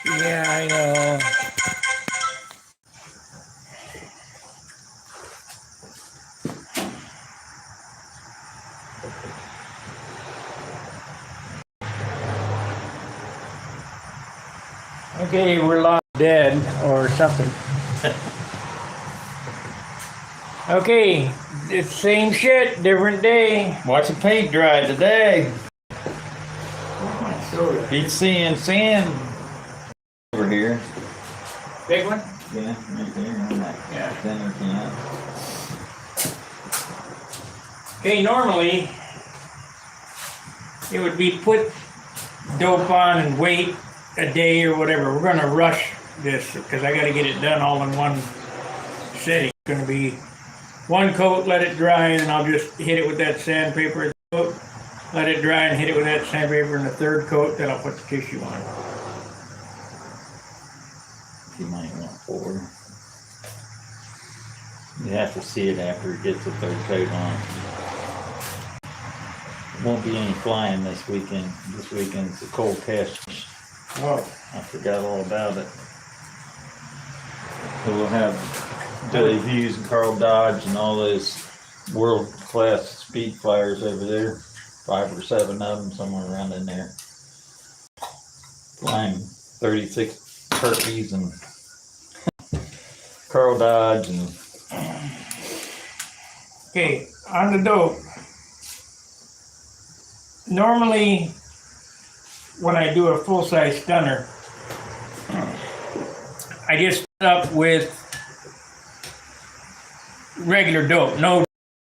Yeah, I know. Okay, we're lost dead or something. Okay, it's same shit, different day. Watch the paint dry today. Soda. Keep seeing sand over here. Big one? Yeah, right there on that thinner can. Okay, normally it would be put dope on and wait a day or whatever. We're gonna rush this because I gotta get it done all in one setting. It's gonna be one coat, let it dry, and I'll just hit it with that sandpaper. Coat, let it dry and hit it with that sandpaper, and the third coat, then I'll put the tissue on. You might want 4. You have to see it after it gets the third coat on. Won't be any flying this weekend. This weekend's a cold test. Oh. I forgot all about it. So we'll have Billy Hughes and Carl Dodge and all those world-class speed flyers over there. 5 or 7 of them, somewhere around in there. Flying 36 turkeys and Carl Dodge and... Okay, on the dope. Normally, when I do a full-size stunner, I just start up with regular dope,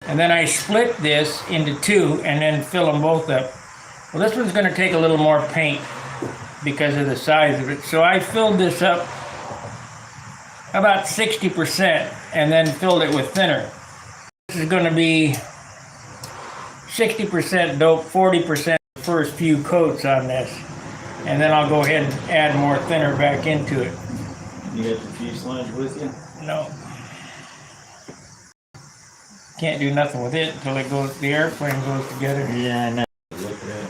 and then I split this into 2 and then fill them both up. Well, this one's going to take a little more paint because of the size of it. So I filled this up about 60% and then filled it with thinner. This is going to be 60% dope, 40% the first few coats on this. And then I'll go ahead and add more thinner back into it. You got the fuselage with you? No. Can't do nothing with it until it goes, the airplane goes together. Yeah, I know. Look at that.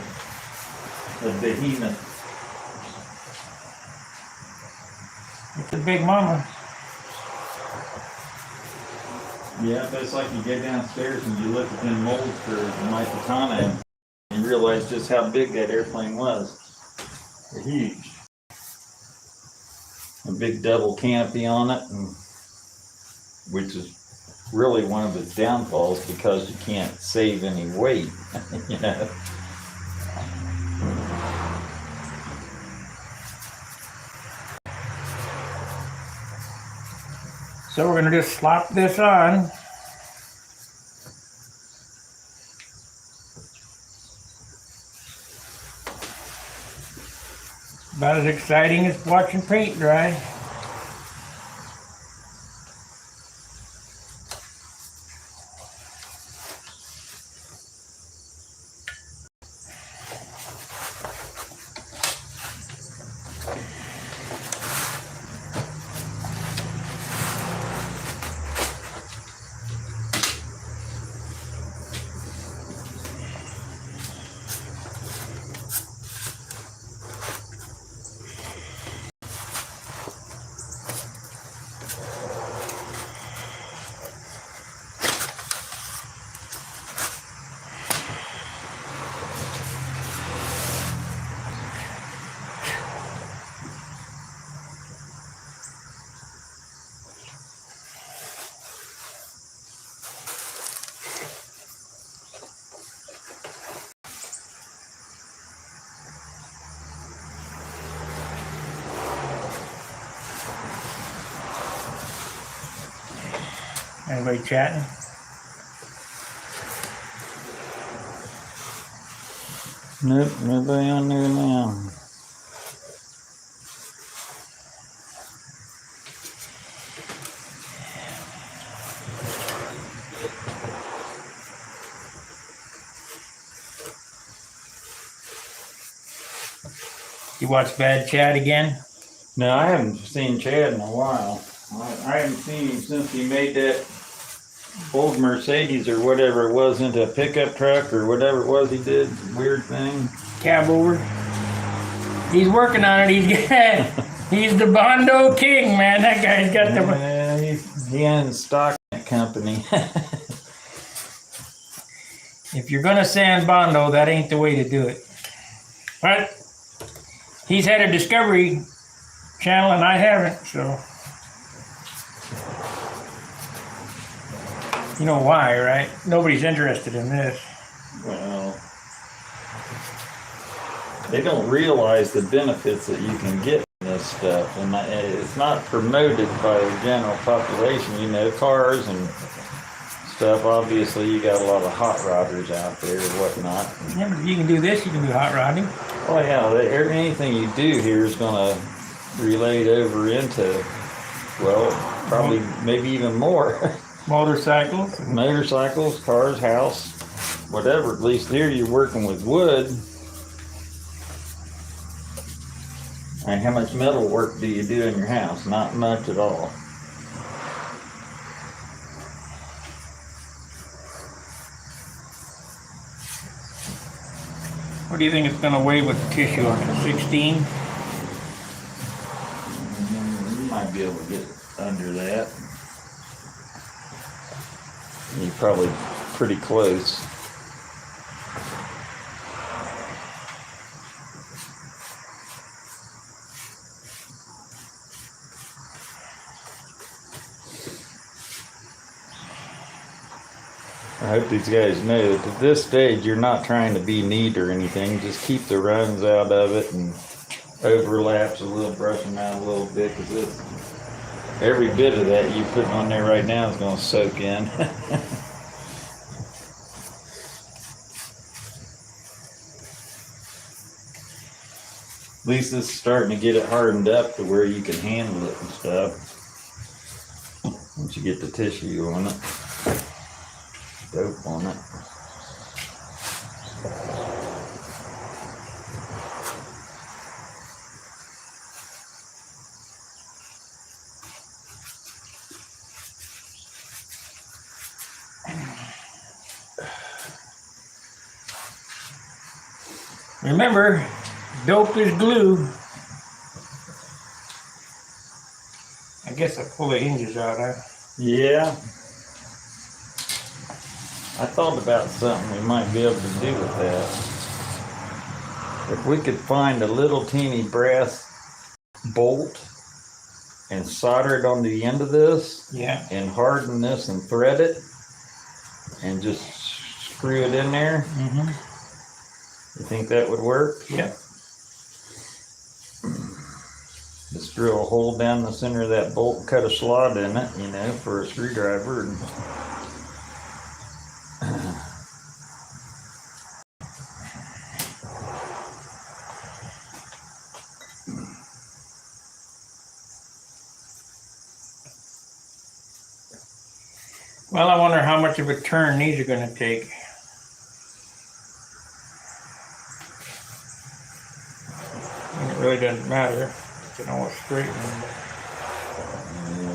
The behemoth. It's a big mama. Yeah, but it's like you go downstairs and you look at them molds for my katana and you realize just how big that airplane was. They're huge. A big double canopy on it, and, which is really one of its downfalls because you can't save any weight, you know. So we're gonna just slop this on. About as exciting as watching paint dry. Anybody chatting? Nope, nobody on there now. You watch Bad Chat again? No, I haven't seen Chad in a while. I haven't seen him since he made that old Mercedes or whatever it was into a pickup truck or whatever it was he did. Weird thing. Cab over. He's working on it. He's He's the Bondo King, man. That guy's got the. Yeah, he owns stock in that company. If you're gonna sand Bondo, that ain't the way to do it. But he's had a Discovery Channel and I haven't, so. You know why, right? Nobody's interested in this. Well, they don't realize the benefits that you can get from this stuff, and it's not promoted by the general population. You know, cars and stuff. Obviously, you got a lot of hot rodders out there and whatnot. Yeah, but if you can do this, you can do hot rodding. Oh yeah, anything you do here is going to relate over into, well, probably maybe even more. Motorcycles. Motorcycles, cars, house, whatever. At least here you're working with wood. And how much metal work do you do in your house? Not much at all. What do you think it's going to weigh with the tissue on it? 16? You might be able to get under that. You're probably pretty close. I hope these guys know that at this stage you're not trying to be neat or anything. Just keep the runs out of it and overlaps a little, brush them out a little bit, because every bit of that you putting on there right now is going to soak in. At least it's starting to get it hardened up to where you can handle it and stuff. Once you get the tissue on it, dope on it. Remember, dope is glue. I guess I pull the hinges out, huh? Yeah. I thought about something we might be able to do with that. If we could find a little teeny brass bolt and solder it on the end of this, Yeah. and harden this and thread it and just screw it in there. Mm-hmm. You think that would work? Yeah. Just drill a hole down the center of that bolt and cut a slot in it, you know, for a screwdriver. And Well, I wonder how much of a turn these are going to take. And it really doesn't matter. You can always straighten them.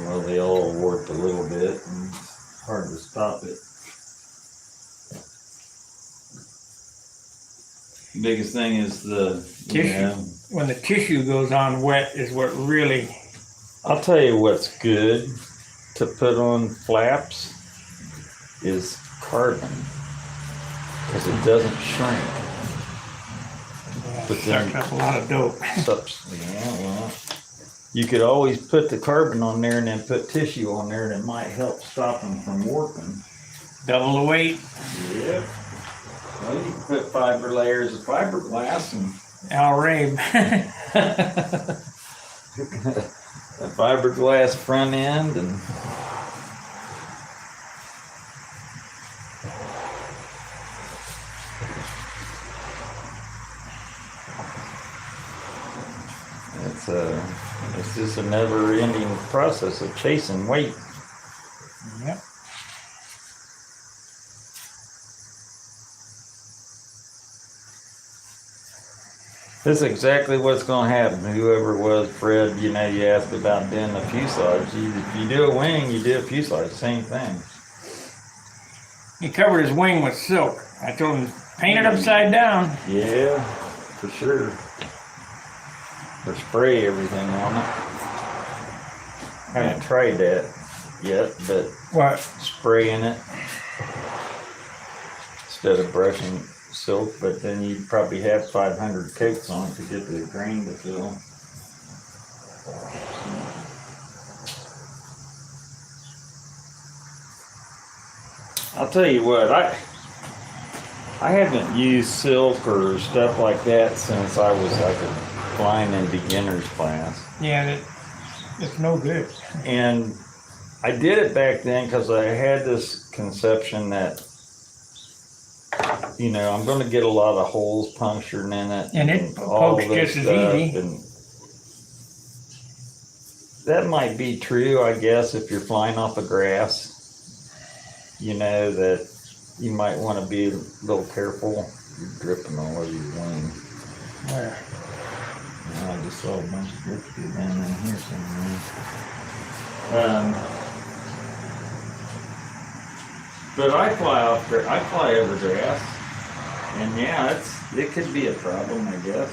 well, they all warped a little bit, and it's hard to stop it. Biggest thing is the Tissue. When the tissue goes on wet is what really. I'll tell you what's good to put on flaps is carbon, because it doesn't shrink. But then Sucks up a lot of dope. yeah, well, you could always put the carbon on there and then put tissue on there, and it might help stop them from warping. Double the weight. Yep. Well, you can put fiber layers of fiberglass and Al Rabe. a fiberglass front end, and it's just a never-ending process of chasing weight. Yep. This is exactly what's going to happen. Whoever it was, Fred, you know, you asked about doing the fuselage. If you do a wing, you do a fuselage, same thing. He covered his wing with silk. I told him, paint it upside down. Yeah, for sure. or spray everything on it. Haven't tried that yet, but What? spraying it instead of brushing silk, but then you'd probably have 500 coats on it to get the grain to fill. I'll tell you what, I haven't used silk or stuff like that since I was like a flying in beginner's class. Yeah, it's no good. And I did it back then because I had this conception that, you know, I'm going to get a lot of holes punctured in it. And it all pokes this just as easy. And that might be true, I guess, if you're flying off of grass. You know, that you might want to be a little careful. You're dripping all over your wing. Where? I just saw a bunch of drips get down in here somewhere. But I fly over grass, and yeah, it could be a problem, I guess.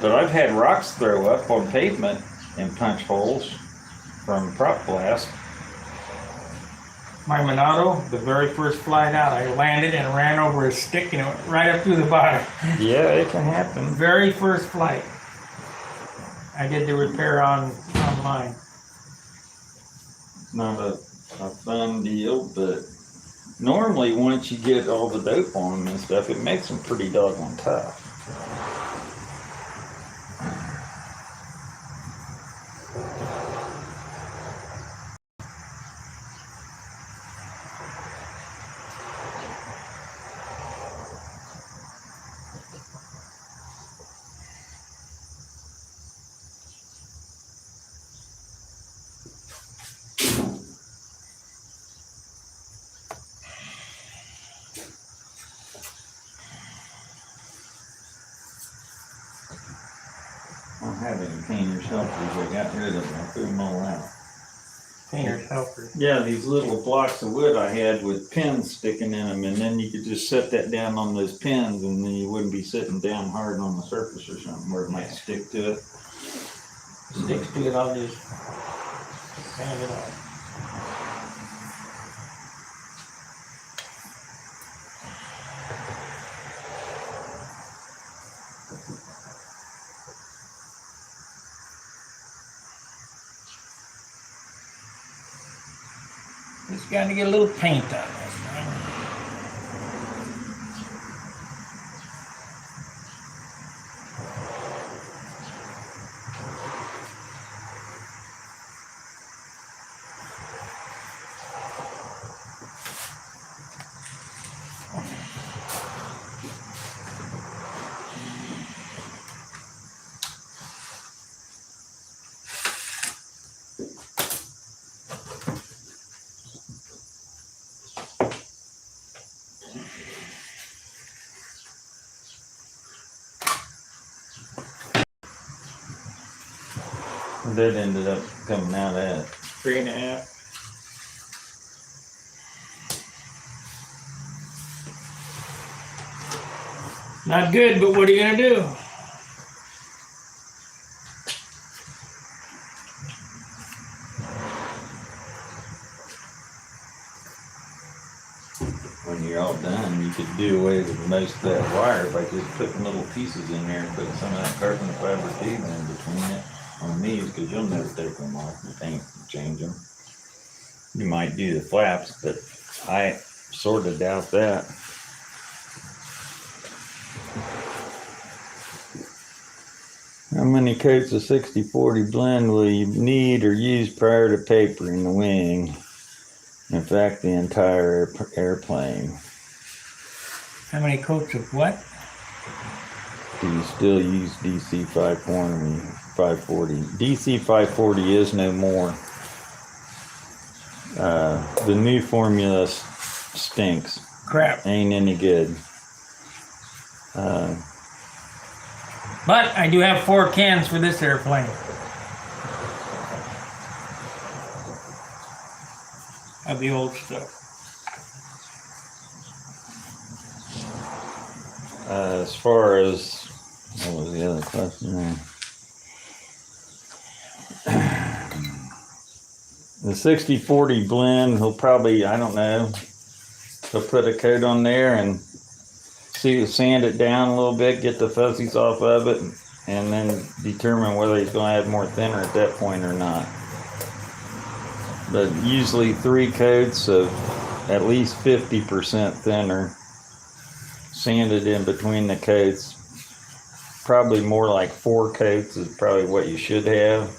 But I've had rocks throw up on pavement and punch holes from prop blast. My Monado, the very first flight out, I landed and ran over a stick and it went right up through the bottom. Yeah, it can happen. Very first flight. I did the repair online. Not a fun deal, but normally once you get all the dope on them and stuff, it makes them pretty doggone tough. I don't have any painter's helpers. I got rid of them. I threw them all out. Painter's helper. Yeah, these little blocks of wood I had with pins sticking in them, and then you could just set that down on those pins, and then you wouldn't be sitting down hard on the surface or something where it might stick to it. Sticks to it, I'll just sand it off. Just got to get a little paint on this thing. That ended up coming out at 3.5. Not good, but what are you gonna do? when you're all done, you could do away with most of that wire by just putting little pieces in there and putting some of that carbon fiber tubing in between it on these, because you'll never take them off and paint and change them. You might do the flaps, but I sort of doubt that. How many coats of 60-40 blend will you need or use prior to papering the wing? In fact, the entire airplane. How many coats of what? Do you still use DC 540? DC 540 is no more. The new formula stinks. Crap. Ain't any good. But I do have 4 cans for this airplane. Of the old stuff. As far as What was the other question there? The 60-40 blend, he'll probably, I don't know, he'll put a coat on there and sand it down a little bit, get the fuzzies off of it, and then determine whether he's going to add more thinner at that point or not. But usually 3 coats of at least 50% thinner, sanded in between the coats. Probably more like 4 coats is probably what you should have.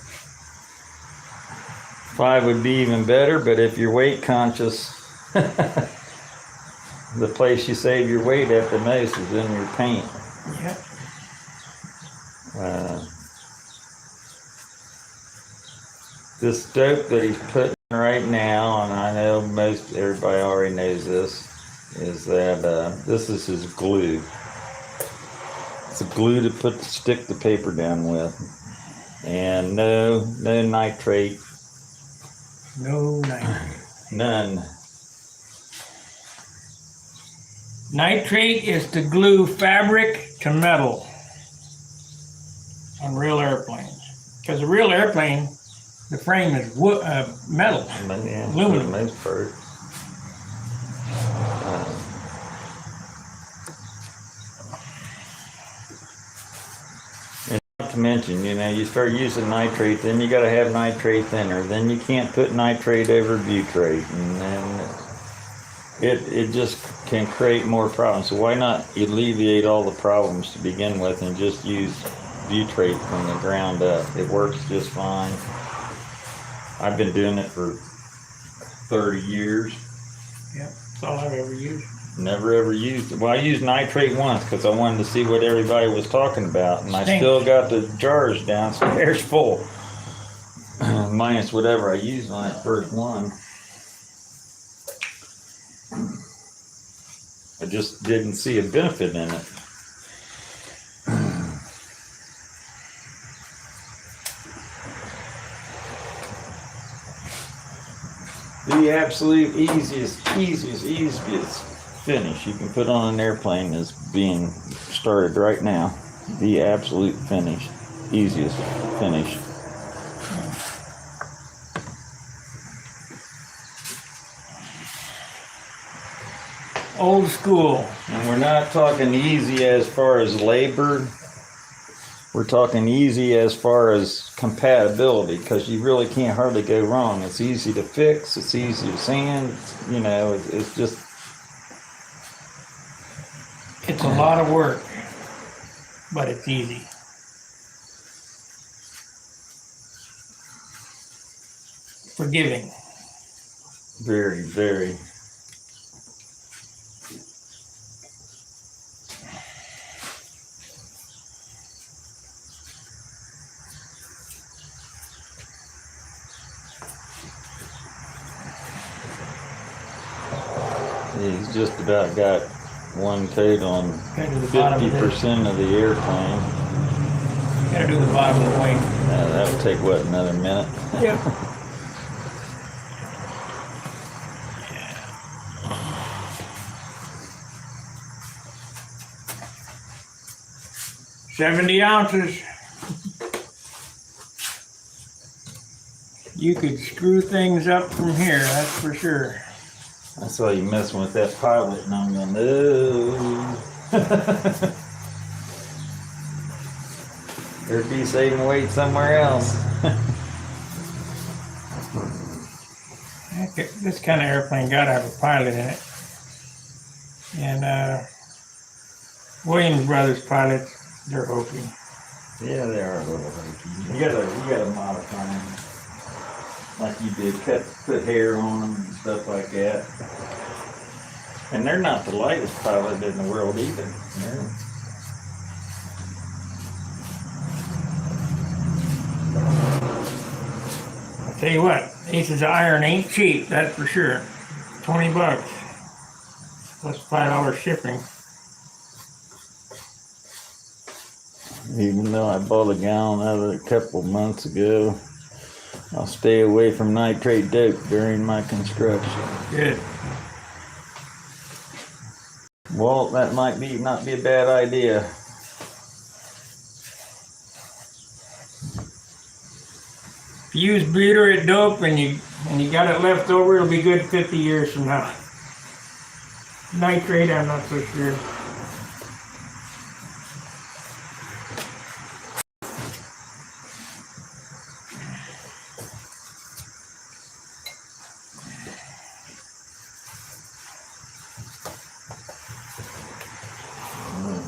5 would be even better, but if you're weight conscious, the place you save your weight at the most is in your paint. Yep. This dope that he's putting right now, and I know everybody already knows this, is that this is his glue. It's a glue to stick the paper down with, and no nitrate. No nitrate. None. Nitrate is to glue fabric to metal on real airplanes. Because a real airplane, the frame is metal, Yeah, aluminum. for the most part. And not to mention, you start using nitrate, then you got to have nitrate thinner. Then you can't put nitrate over butyrate, and then it just can create more problems. So why not alleviate all the problems to begin with and just use butyrate from the ground up? It works just fine. I've been doing it for 30 years. Yep, that's all I've ever used. Never ever used it. Well, I used nitrate once because I wanted to see what everybody was talking about, and I Stinks. still got the jars downstairs full, minus whatever I used on that first one. I just didn't see a benefit in it. The absolute easiest finish you can put on an airplane is being started right now. The absolute finish, easiest finish. Old school. And we're not talking easy as far as labor. We're talking easy as far as compatibility, because you really can't hardly go wrong. It's easy to fix. It's easy to sand. It's just... It's a lot of work, but it's easy. Forgiving. Very, very. He's just about got one coat on 50% of the airplane. Gotta do the bottom of the wing. That would take, what, another minute? Yep. 70 ounces. You could screw things up from here, that's for sure. That's why you messing with that pilot, and I'm going, no. There'd be saving weight somewhere else. Okay, this kind of airplane got to have a pilot in it. And Williams Brothers pilots, they're hokey. Yeah, they are a little hokey. You gotta modify them. Like you did, put hair on them and stuff like that. And they're not the lightest pilot in the world either. Yeah. I'll tell you what, Aces of Iron ain't cheap, that's for sure. $20 plus $5 shipping. Even though I bought a gallon of it a couple months ago, I'll stay away from nitrate dope during my construction. Good. Well, that might not be a bad idea. If you use butyrate dope and you got it left over, it'll be good 50 years from now. Nitrate, I'm not so sure.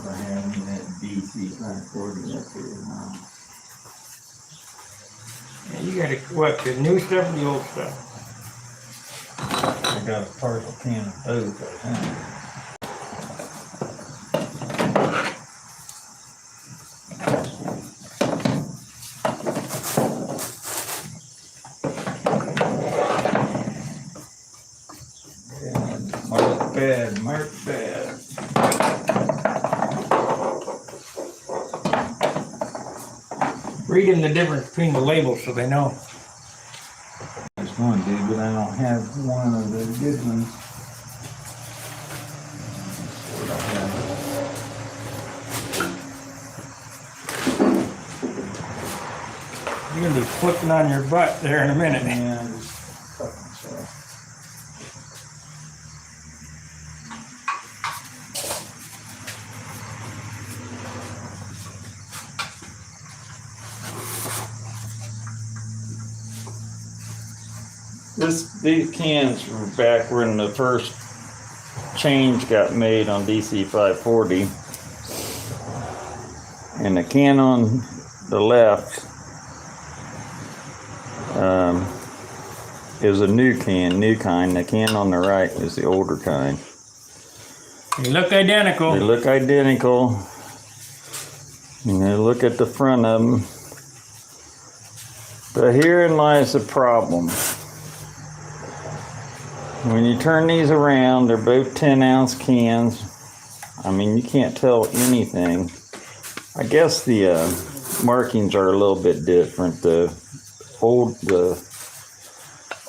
I have that DC 540 up here now. Yeah, you got what, the new stuff or the old stuff? I got a partial can of both, I think. Mark bad. Read them the difference between the labels so they know. There's one, dude, but I don't have one of the good ones. You're gonna be flipping on your butt there in a minute. Yeah, just fucking stuff. These cans were back when the first change got made on DC 540. And the can on the left is a new kind. The can on the right is the older kind. They look identical. They look identical. And they look at the front of them. But herein lies the problem. When you turn these around, they're both 10-ounce cans. I mean, you can't tell anything. I guess the markings are a little bit different. The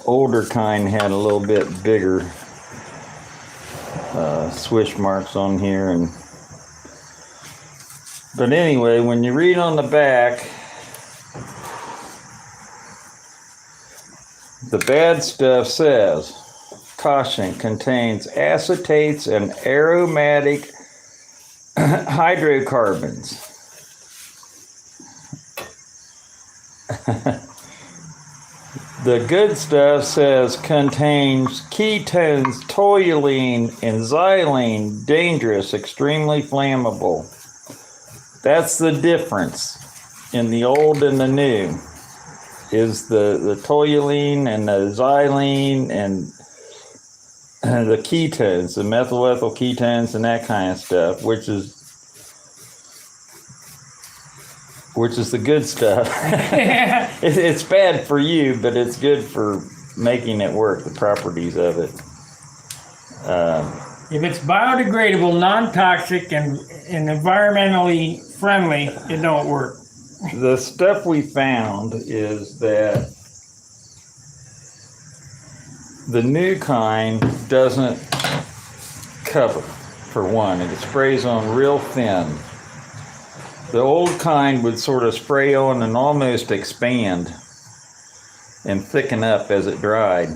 older kind had a little bit bigger swish marks on here, but anyway, when you read on the back, the bad stuff says, caution, contains acetates and aromatic hydrocarbons. The good stuff says contains ketones, toluene, and xylene, dangerous, extremely flammable. That's the difference in the old and the new, is the toluene and the xylene and the ketones, the methylethyl ketones and that kind of stuff, which is the good stuff. It's bad for you, but it's good for making it work, the properties of it. If it's biodegradable, non-toxic, and environmentally friendly, it don't work. The stuff we found is that the new kind doesn't cover, for one. It sprays on real thin. The old kind would sort of spray on and almost expand and thicken up as it dried.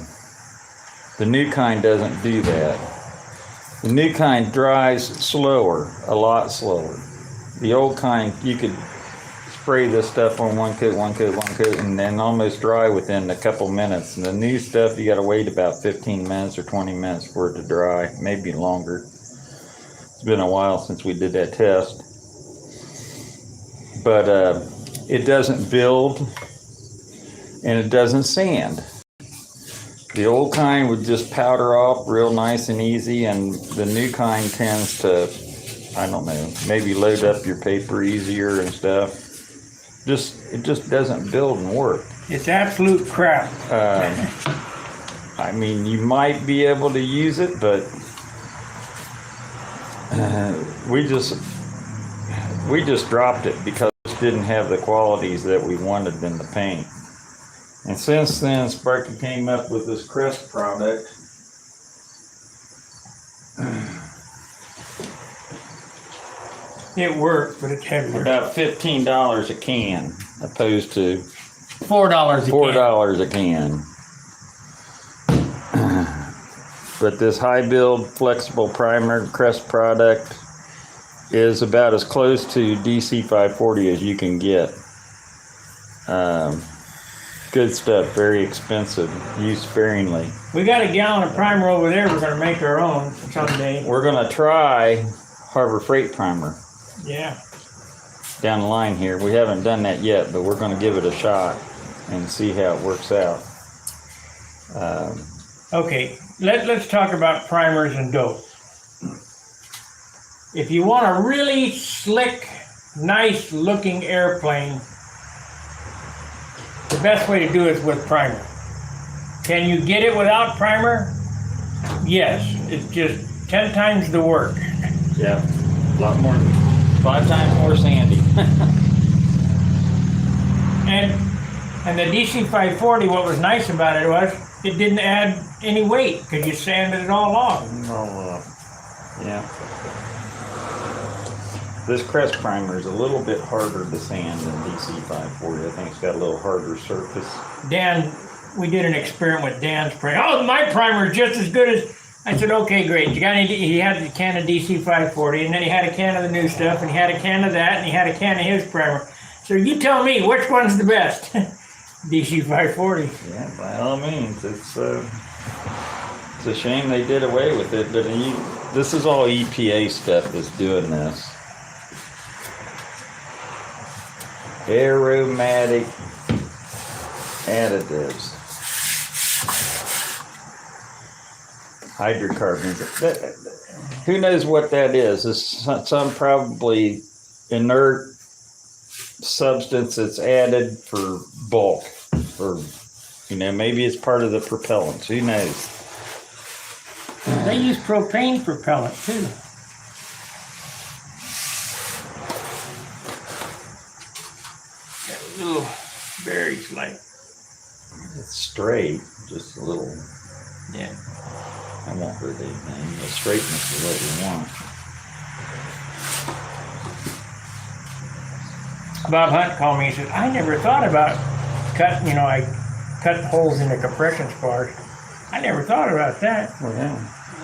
The new kind doesn't do that. The new kind dries slower, a lot slower. The old kind, you could spray this stuff on one coat, and then almost dry within a couple minutes. And the new stuff, you gotta wait about 15 minutes or 20 minutes for it to dry, maybe longer. It's been a while since we did that test. But it doesn't build and it doesn't sand. The old kind would just powder off real nice and easy, and the new kind tends to, I don't know, maybe load up your paper easier and stuff. It just doesn't build and work. It's absolute crap. I mean, you might be able to use it, but we just dropped it because it didn't have the qualities that we wanted in the paint. And since then, Sparky came up with this Crest product. It works, but it's heavier. About $15 a can, opposed to $4 a can. $4 a can. But this high build flexible primer Crest product is about as close to DC 540 as you can get. Good stuff, very expensive, used sparingly. We got a gallon of primer over there. We're going to make our own someday. We're going to try Harbor Freight primer Yeah. down the line here. We haven't done that yet, but we're going to give it a shot and see how it works out. Okay, let's talk about primers and dope. If you want a really slick, nice looking airplane, the best way to do it is with primer. Can you get it without primer? Yes, it's just 10 times the work. Yeah, a lot more, 5 times more sandy. And the DC 540, what was nice about it was it didn't add any weight because you sanded it all off. Yeah. This Crest primer is a little bit harder to sand than DC 540. I think it's got a little harder surface. Dan, we did an experiment with Dan's primer. Oh, my primer is just as good as. I said, okay, great. You got any? He had a can of DC 540, and then he had a can of the new stuff, and he had a can of that, and he had a can of his primer. So you tell me which one's the best? DC 540. Yeah, by all means. It's a shame they did away with it, but this is all EPA stuff that's doing this. Aromatic additives. Hydrocarbons. Who knows what that is? It's some probably inert substance that's added for bulk, or maybe it's part of the propellants. Who knows? They use propane propellant too. Got little berries like. It's straight, just a little. Yeah. I won't hurt anything. The straightness is what you want. Bob Hunt called me and said, I never thought about cutting, I cut holes in the compression spars. I never thought about that. Well, yeah.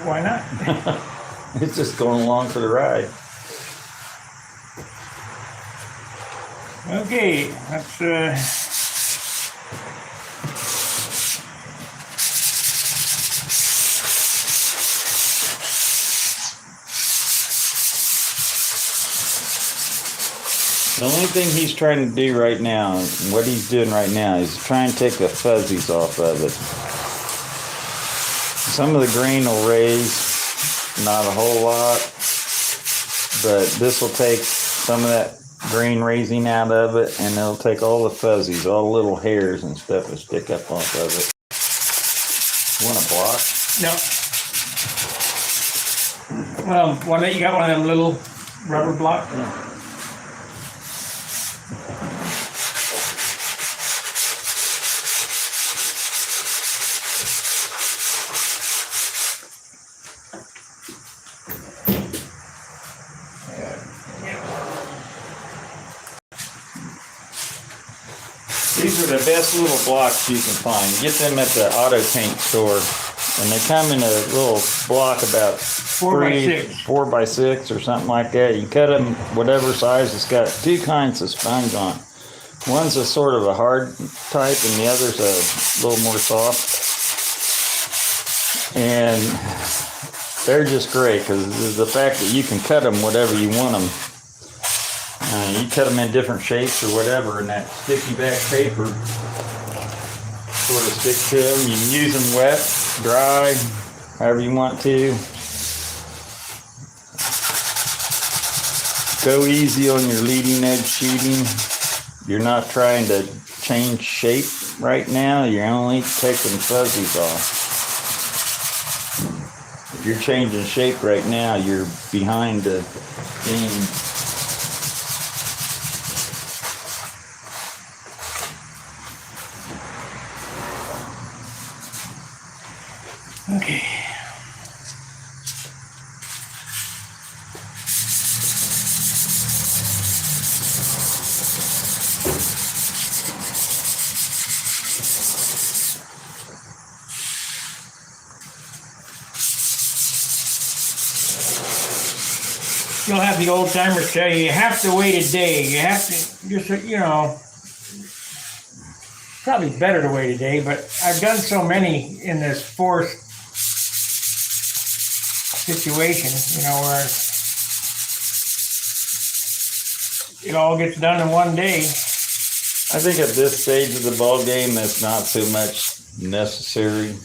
Why not? It's just going along for the ride. Okay, let's The only thing he's trying to do right now, what he's doing right now, is trying to take the fuzzies off of it. Some of the grain will raise, not a whole lot, but this will take some of that grain raising out of it, and it'll take all the fuzzies, all the little hairs and stuff will stick up off of it. You want a block? No. You got one of them little rubber blocks? Yeah. These are the best little blocks you can find. Get them at the auto paint store, and they come in a little block about 4 by 6 or something like that. You cut them whatever size. It's got 2 kinds of sponge on it. One's a sort of a hard type, and the other's a little more soft. And they're just great because the fact that you can cut them whatever you want them. You cut them in different shapes or whatever, and that sticky back paper sort of sticks to them. You can use them wet, dry, however you want to. Go easy on your leading edge sheeting. You're not trying to change shape right now. You're only taking fuzzies off. If you're changing shape right now, you're behind the game. Okay. you'll have the old timers tell you have to wait a day. You have to just, probably better to wait a day, but I've done so many in this forced situation, where it all gets done in one day. I think at this stage of the ball game, that's not so much necessary.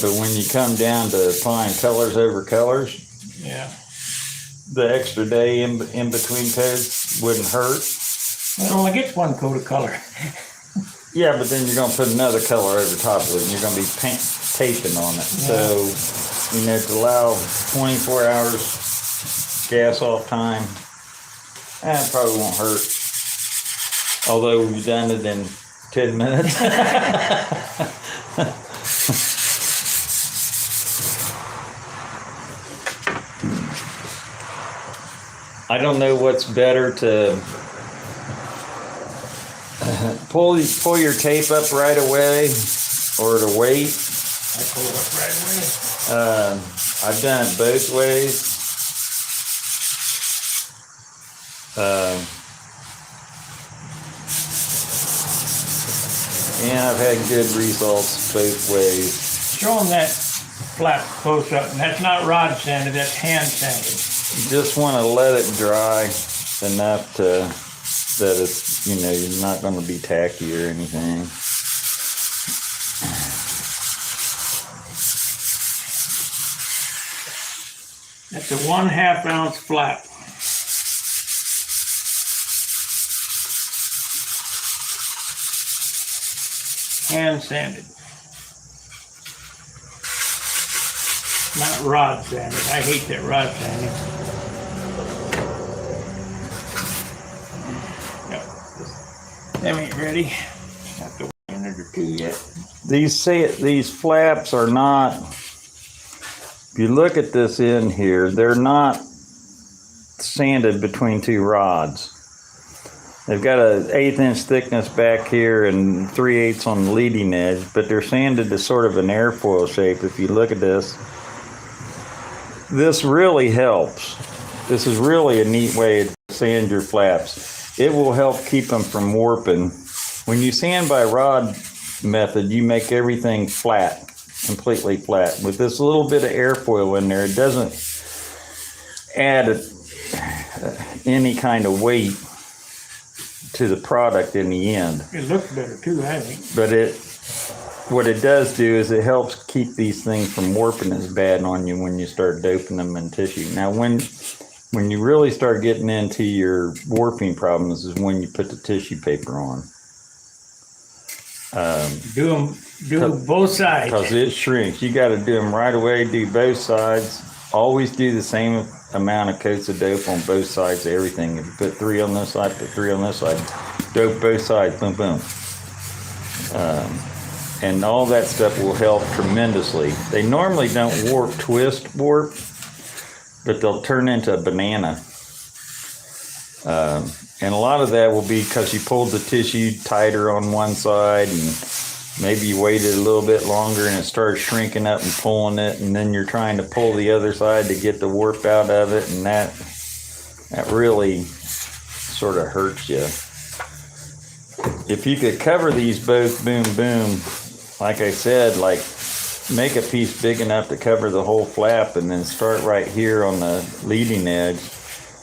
But when you come down to applying colors over colors, Yeah. the extra day in between coats wouldn't hurt. It only gets one coat of color. Yeah, but then you're going to put another color over top of it, and you're going to be taping on it. Yeah. So, to allow 24 hours gas off time, it probably won't hurt. Although we've done it in 10 minutes. I don't know what's better to pull your tape up right away or to wait. I pull it up right away. I've done it both ways. And I've had good results both ways. Show them that flap close up, and that's not rod sanded, that's hand sanded. You just want to let it dry enough that it's, you're not going to be tacky or anything. That's a 1/2 ounce flap. Hand sanded. Not rod sanded. I hate that rod sanding. Yep. Them ain't ready. Have to wait a minute or two yet. These flaps are not, if you look at this in here, they're not sanded between two rods. They've got an 1/8 inch thickness back here and 3/8 on the leading edge, but they're sanded to sort of an airfoil shape. If you look at this, this really helps. This is really a neat way to sand your flaps. It will help keep them from warping. When you sand by rod method, you make everything flat, completely flat. With this little bit of airfoil in there, it doesn't add any kind of weight to the product in the end. It looks better too, I think. But what it does do is it helps keep these things from warping as bad on you when you start doping them in tissue. Now, when you really start getting into your warping problems is when you put the tissue paper on. Do both sides. Because it shrinks. You got to do them right away. Do both sides. Always do the same amount of coats of dope on both sides of everything. If you put 3 on this side, put 3 on this side. Dope both sides. Boom, boom. And all that stuff will help tremendously. They normally don't twist warp, but they'll turn into a banana. And a lot of that will be because you pulled the tissue tighter on one side and maybe you waited a little bit longer and it started shrinking up and pulling it, and then you're trying to pull the other side to get the warp out of it, and that really sort of hurts you. If you could cover these both boom boom, like I said, like make a piece big enough to cover the whole flap and then start right here on the leading edge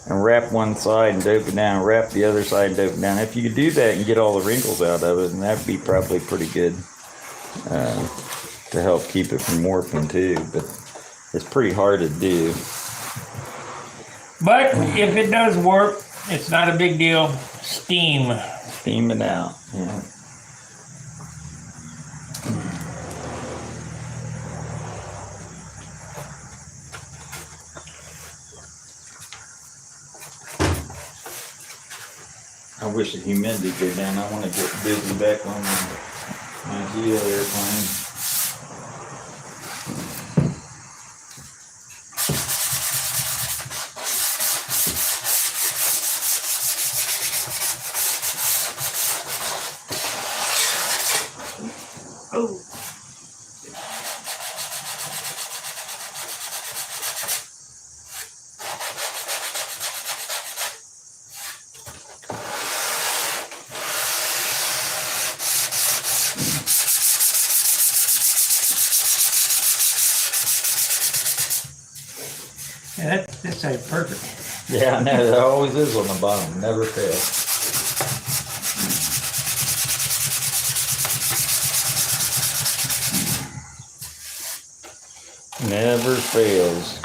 and wrap one side and dope it down, wrap the other side and dope it down. If you could do that and get all the wrinkles out of it, then that'd be probably pretty good to help keep it from warping too, but it's pretty hard to do. But if it does warp, it's not a big deal. Steam it out. Yeah. I wish the humidity go down. I want to get busy back on my Geo airplane. Oh. This side perfect. Yeah, I know, there always is on the bottom, never fails. Never fails.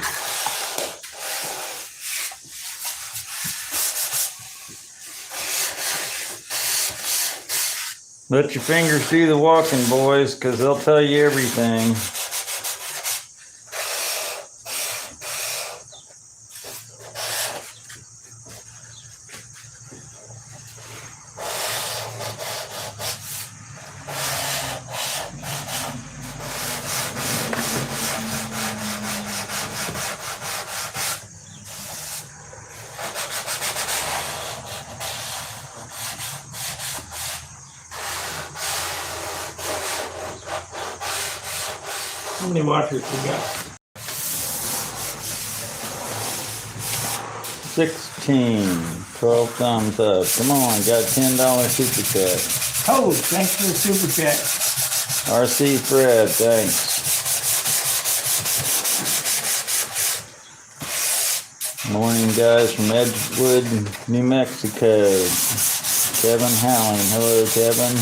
Let your fingers do the walking, boys, because they'll tell you everything. How many washers we got? 16, 12 thumbs up. Come on, got $10 super chat. Oh, thanks for the super chat. RC Fred, thanks. Morning, guys, from Edgewood, New Mexico. Kevin Howling, hello, Kevin.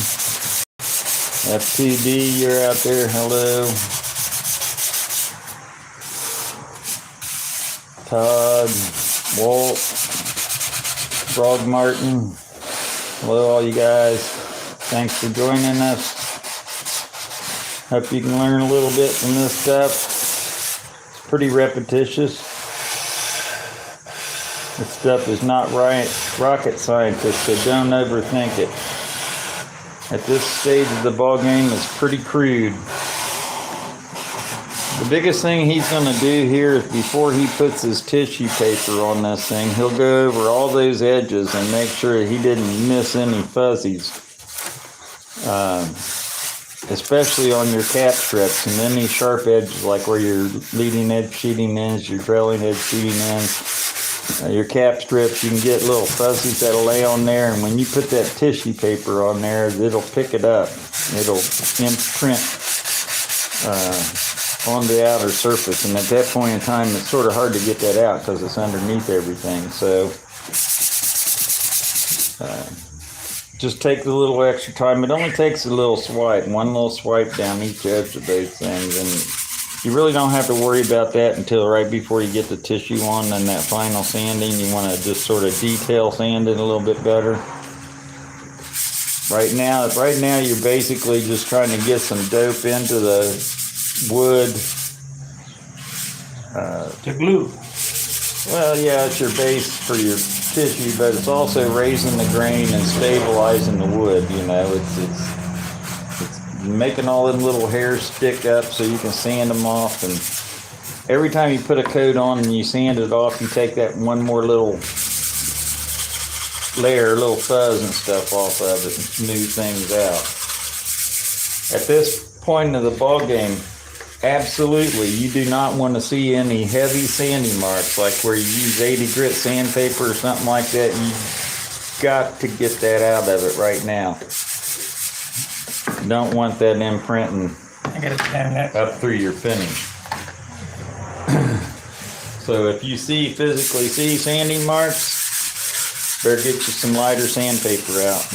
F2D, you're out there, hello. Todd, Walt, Frog Martin, hello all you guys. Thanks for joining us. Hope you can learn a little bit from this stuff. It's pretty repetitious. This stuff is not rocket scientist, so don't overthink it. At this stage of the ball game, it's pretty crude. The biggest thing he's going to do here is before he puts his tissue paper on this thing, he'll go over all those edges and make sure he didn't miss any fuzzies. Especially on your cap strips and any sharp edges, like where your leading edge sheeting ends, your trailing edge sheeting ends. Your cap strips, you can get little fuzzies that'll lay on there, and when you put that tissue paper on there, it'll pick it up. It'll imprint on the outer surface, and at that point in time, it's sort of hard to get that out because it's underneath everything. So just take the little extra time. It only takes a little swipe, one little swipe down each edge of those things, and you really don't have to worry about that until right before you get the tissue on and that final sanding. You want to just sort of detail sand it a little bit better. Right now you're basically just trying to get some dope into the wood. To glue. Well, yeah, it's your base for your tissue, but it's also raising the grain and stabilizing the wood. You know, it's making all them little hairs stick up so you can sand them off. And every time you put a coat on and you sand it off, you take that one more little layer, little fuzz and stuff off of it and smooth things out. At this point of the ball game, absolutely, you do not want to see any heavy sanding marks, like where you use 80 grit sandpaper or something like that. You've got to get that out of it right now. Don't want that imprinting I gotta stand that. up through your finish. So if you physically see sanding marks, better get you some lighter sandpaper out.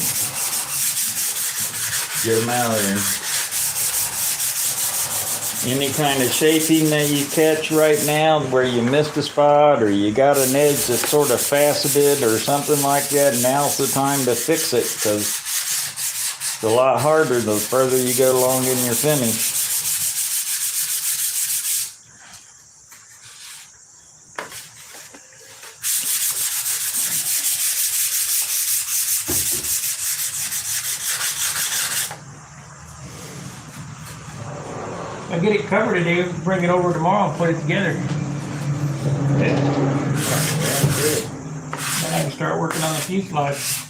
Get them out of there. Any kind of shaping that you catch right now where you missed a spot or you got an edge that's sort of faceted or something like that, now's the time to fix it, because it's a lot harder the further you go along in your finish. I get it covered today, we can bring it over tomorrow and put it together. Then I can start working on the fuselage.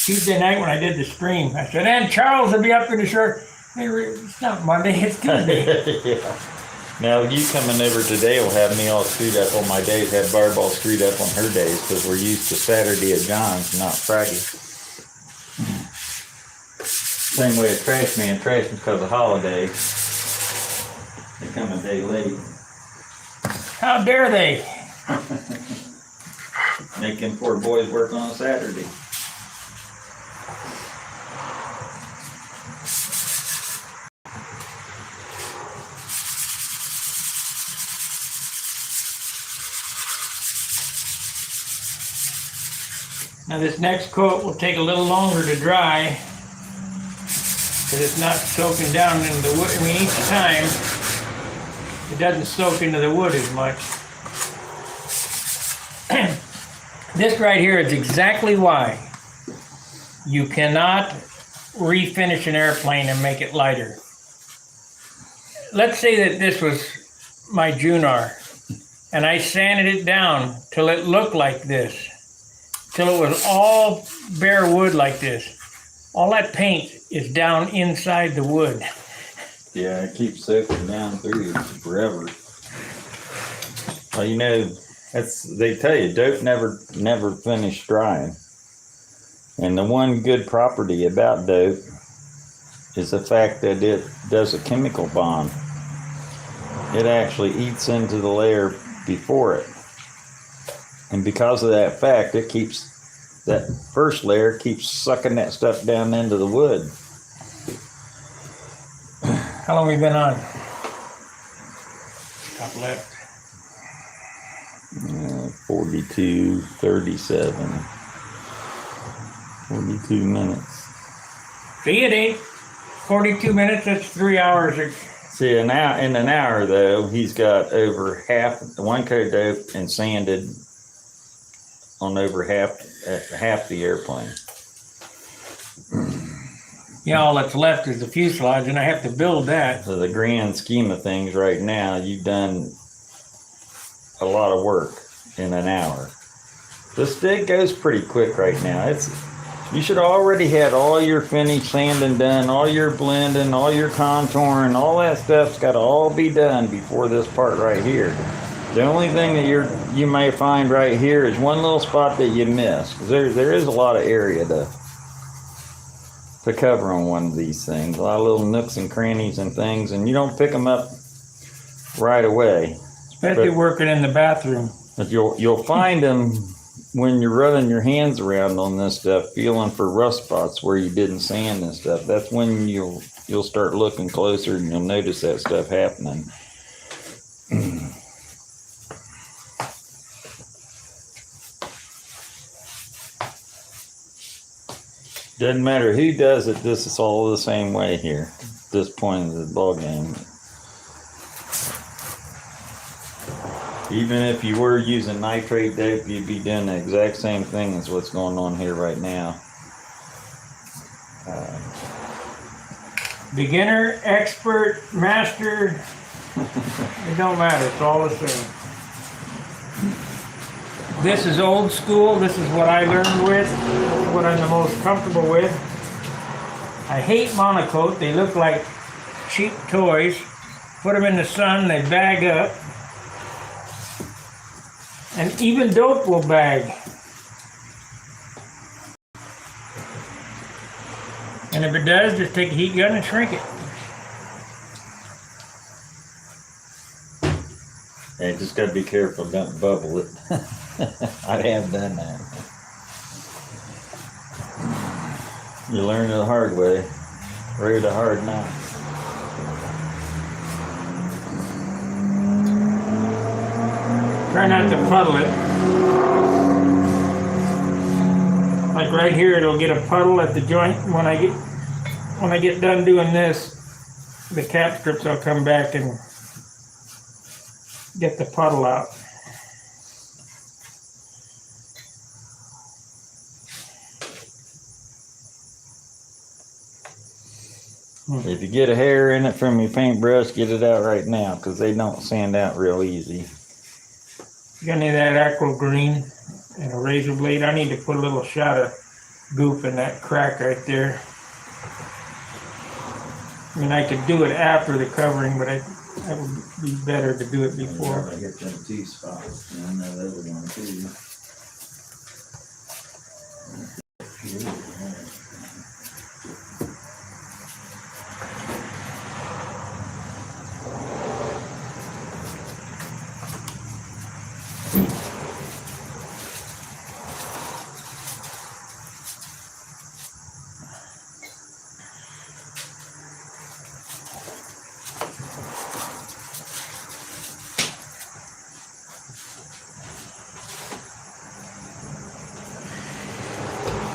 Tuesday night when I did the stream, I said, and Charles will be up in the short. It's not Monday, it's Tuesday. Yeah. Now you coming over today will have me all screwed up on my days, have Barb all screwed up on her days, because we're used to Saturday at John's, not Friday. Same way as trash because of holiday. They come a day late. How dare they? Make them poor boys work on a Saturday. Now this next coat will take a little longer to dry because it's not soaking down into the wood. I mean, each time it doesn't soak into the wood as much. This right here is exactly why you cannot refinish an airplane and make it lighter. Let's say that this was my Junar and I sanded it down till it looked like this, till it was all bare wood like this. All that paint is down inside the wood. Yeah, it keeps soaking down through forever. Well, you know, they tell you dope never finish drying. And the one good property about dope is the fact that it does a chemical bond. It actually eats into the layer before it. And because of that fact, it keeps that first layer keeps sucking that stuff down into the wood. How long have we been on? Top left. 42, 37. 42 minutes. See, it ain't 42 minutes, that's 3 hours. See, in an hour, though, he's got over one coat dope and sanded on over half the airplane. Yeah, all that's left is the fuselage, and I have to build that. So the grand scheme of things right now, you've done a lot of work in an hour. This dig goes pretty quick right now. You should already had all your finish sanding done, all your blending, all your contouring, all that stuff's got to all be done before this part right here. The only thing that you may find right here is one little spot that you missed. There is a lot of area to cover on one of these things. A lot of little nooks and crannies and things, and you don't pick them up right away. Especially working in the bathroom. But you'll find them when you're running your hands around on this stuff, feeling for rust spots where you didn't sand and stuff. That's when you'll start looking closer and you'll notice that stuff happening. Doesn't matter who does it, this is all the same way here at this point of the ball game. Even if you were using nitrate dope, you'd be doing the exact same thing as what's going on here right now. Beginner, expert, master, it don't matter, it's all the same. This is old school, this is what I learned with, what I'm the most comfortable with. I hate monocoat, they look like cheap toys. Put them in the sun, they bag up. And even dope will bag. And if it does, just take a heat gun and shrink it. Yeah, just gotta be careful, don't bubble it. I have done that. You learn it the hard way. Road to hard knocks. Try not to puddle it. Like right here, it'll get a puddle at the joint. When I get done doing this, the cap strips will come back and get the puddle out. If you get a hair in it from your paintbrush, get it out right now, because they don't sand out real easy. You got any of that aqua green and a razor blade? I need to put a little shot of goop in that crack right there. I mean, I could do it after the covering, but that would be better to do it before. I hit them two spots, and I know the other one too.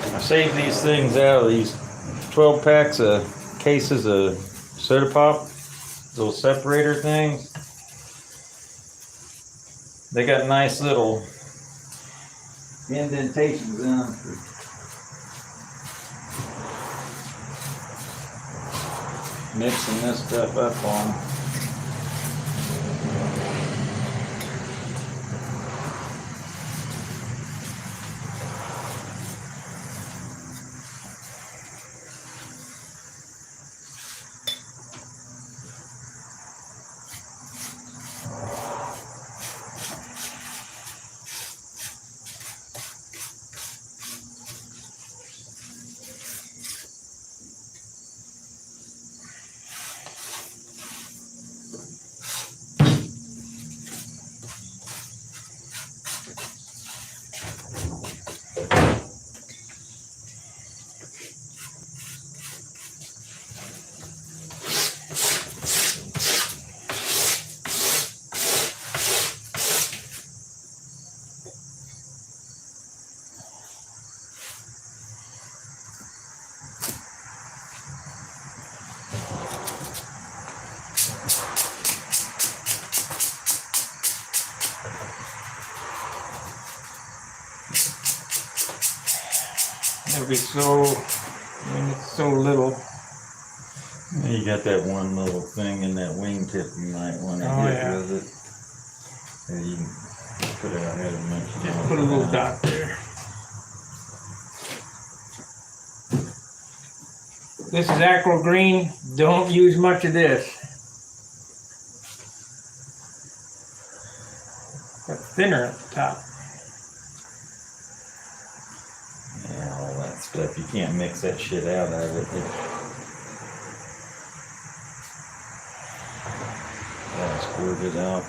I save these things out of these 12 packs of cases of soda pop, little separator things. They got nice little indentations in them. Mixing this stuff up on. It'll be so, I mean, it's so little. You got that one little thing in that wingtip you might want to Oh, get yeah. with it. And you can put it out as much as you Just want. put a little dot there. This is aqua green. Don't use much of this. Got thinner at the top. Yeah, all that stuff. You can't mix that shit out of it. Gotta squirt it out.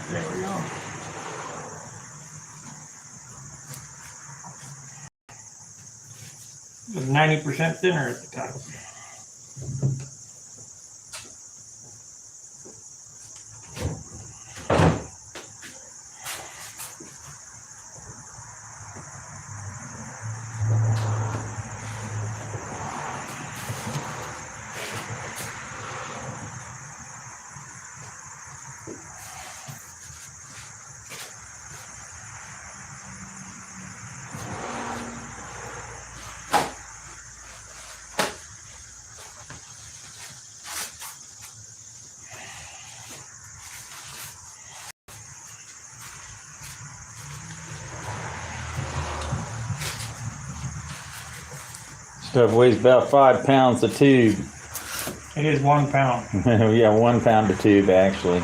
There we go. It's 90% thinner at the top. Stuff weighs about 5 pounds a tube. It is 1 pound. Yeah, 1 pound a tube actually.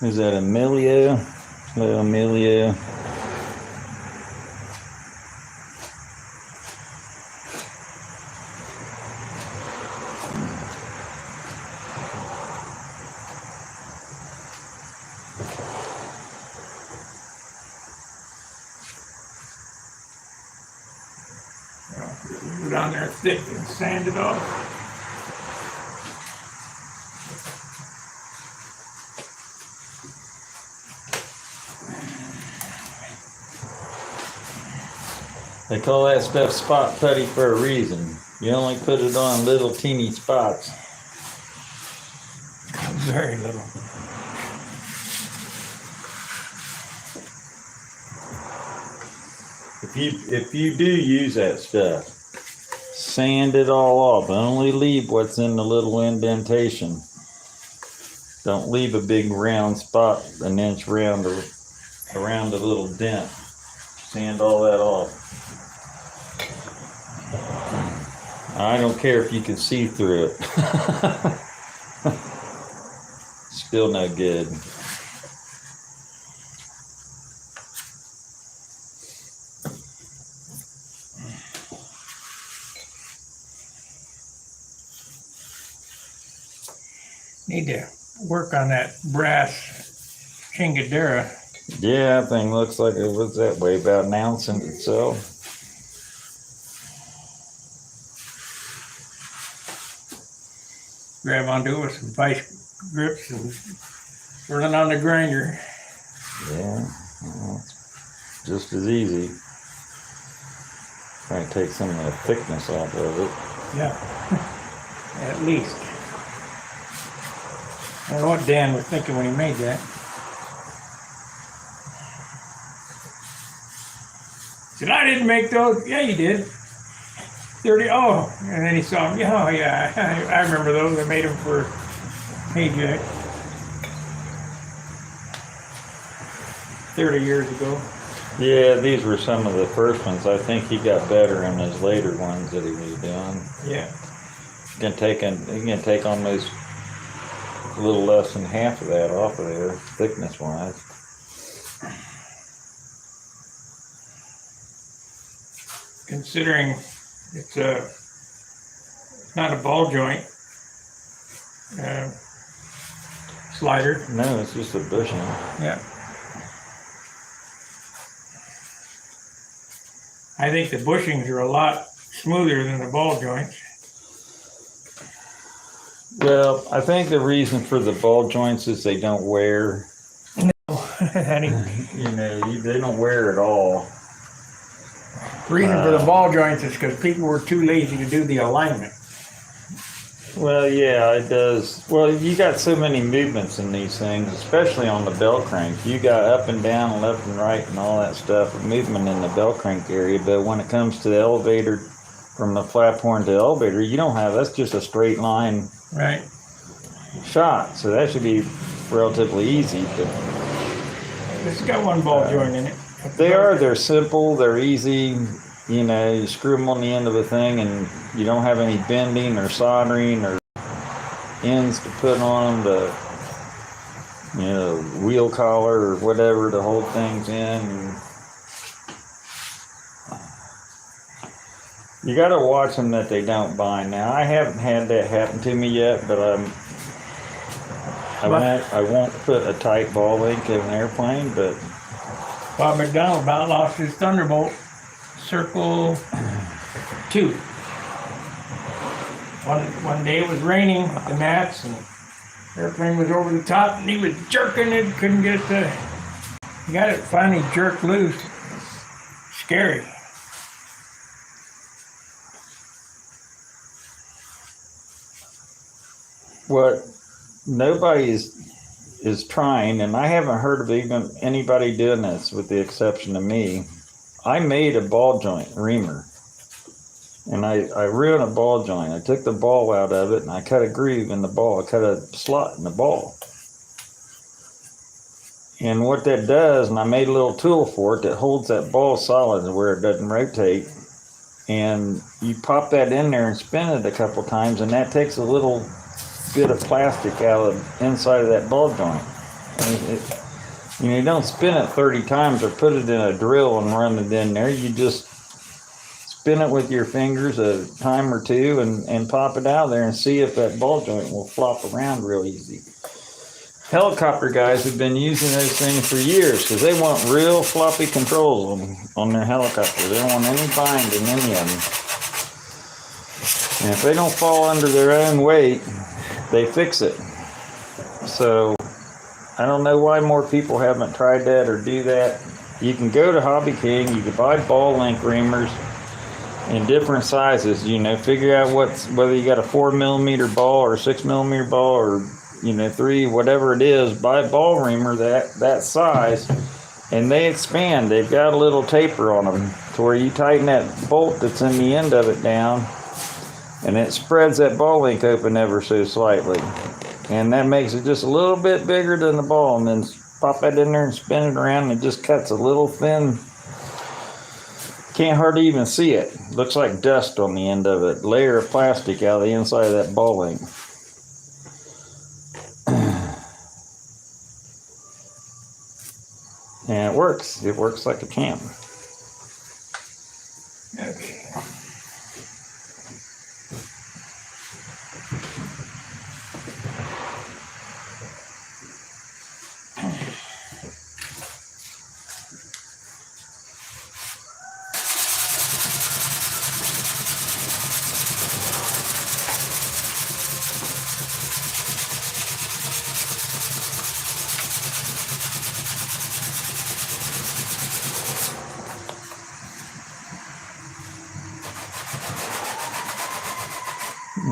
Is that Emilio? Hello, Emilio. Put it on there thick and sand it off. They call that stuff spot putty for a reason. You only put it on little teeny spots. Very little. If you do use that stuff, sand it all off. Only leave what's in the little indentation. Don't leave a big round spot an inch round or around a little dent. Sand all that off. I don't care if you can see through it. Still no good. Need to work on that brass chingadera. Yeah, that thing looks like it was that way, about an ounce in itself. Grab onto it with some vice grips and run on the grinder. Yeah, well, it's just as easy. Try to take some of the thickness off of it. Yeah, at least. I don't know what Dan was thinking when he made that. He said, I didn't make those. Yeah, you did. 30, oh, and then he saw them. Yeah, oh, yeah, I remember those. I made them for Ajax 30 years ago. Yeah, these were some of the first ones. I think he got better in his later ones that he was doing. Yeah. He can take almost a little less than half of that off of there, thickness wise. Considering it's not a ball joint slider. No, it's just a bushing. Yeah. I think the bushings are a lot smoother than the ball joints. Well, I think the reason for the ball joints is they don't wear. They don't wear at all. The reason for the ball joints is because people were too lazy to do the alignment. Well, yeah, it does. Well, you got so many movements in these things, especially on the bell crank. You got up and down and left and right and all that stuff, movement in the bell crank area. But when it comes to the elevator, from the flap horn to the elevator, you don't have, that's just a straight line Right. shot. So that should be relatively easy. But It's got one ball joint in it. they're simple, they're easy. You screw them on the end of a thing and you don't have any bending or soldering or ends to put on them to, wheel collar or whatever to hold things in. You got to watch them that they don't bind. Now, I haven't had that happen to me yet, but I won't put a tight ball link in an airplane, but Bob McDonald about lost his Thunderbolt Circle 2. One day it was raining with the gnats and the airplane was over the top and he was jerking it, couldn't get it he got it finally jerked loose. Scary. what nobody is trying, and I haven't heard of even anybody doing this with the exception of me. I made a ball joint reamer, and I ruined a ball joint. I took the ball out of it and I cut a groove in the ball. I cut a slot in the ball. And what that does, and I made a little tool for it that holds that ball solid where it doesn't rotate. And you pop that in there and spin it a couple times, and that takes a little bit of plastic out of the inside of that ball joint. And you don't spin it 30 times or put it in a drill and run it in there. You just spin it with your fingers a time or two and pop it out there and see if that ball joint will flop around real easy. Helicopter guys have been using those things for years because they want real floppy controls on their helicopter. They don't want any bind in any of them. And if they don't fall under their own weight, they fix it. So I don't know why more people haven't tried that or do that. You can go to Hobby King, you can buy ball link reamers in different sizes, figure out whether you got a 4mm ball or a 6mm ball or 3, whatever it is, buy a ball reamer that size, and they expand. They've got a little taper on them to where you tighten that bolt that's in the end of it down, and it spreads that ball link open ever so slightly. And that makes it just a little bit bigger than the ball, and then pop that in there and spin it around, and it just cuts a little thin. Can't hardly even see it. Looks like dust on the end of it. Layer of plastic out of the inside of that ball link. And it works. It works like a champ. Okay.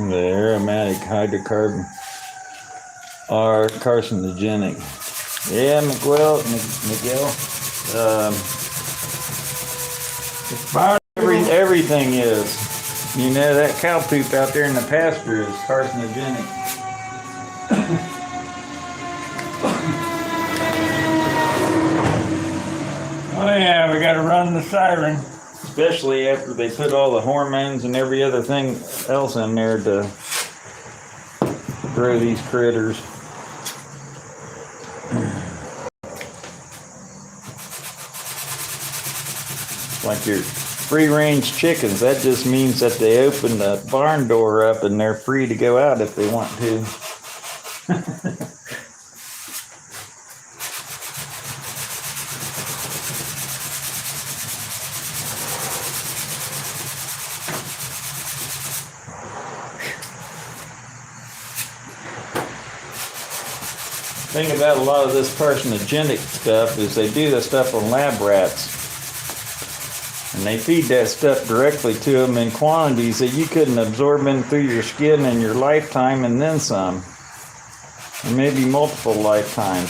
The aromatic hydrocarbon are carcinogenic. Yeah, Miguel. Everything is. You know, that cow poop out there in the pasture is carcinogenic. Oh yeah, we gotta run the siren. Especially after they put all the hormones and every other thing else in there to grow these critters. Like your free-range chickens, that just means that they open the barn door up and they're free to go out if they want to. Thing about a lot of this carcinogenic stuff is they do the stuff on lab rats, and they feed that stuff directly to them in quantities that you couldn't absorb in through your skin in your lifetime and then some, or maybe multiple lifetimes.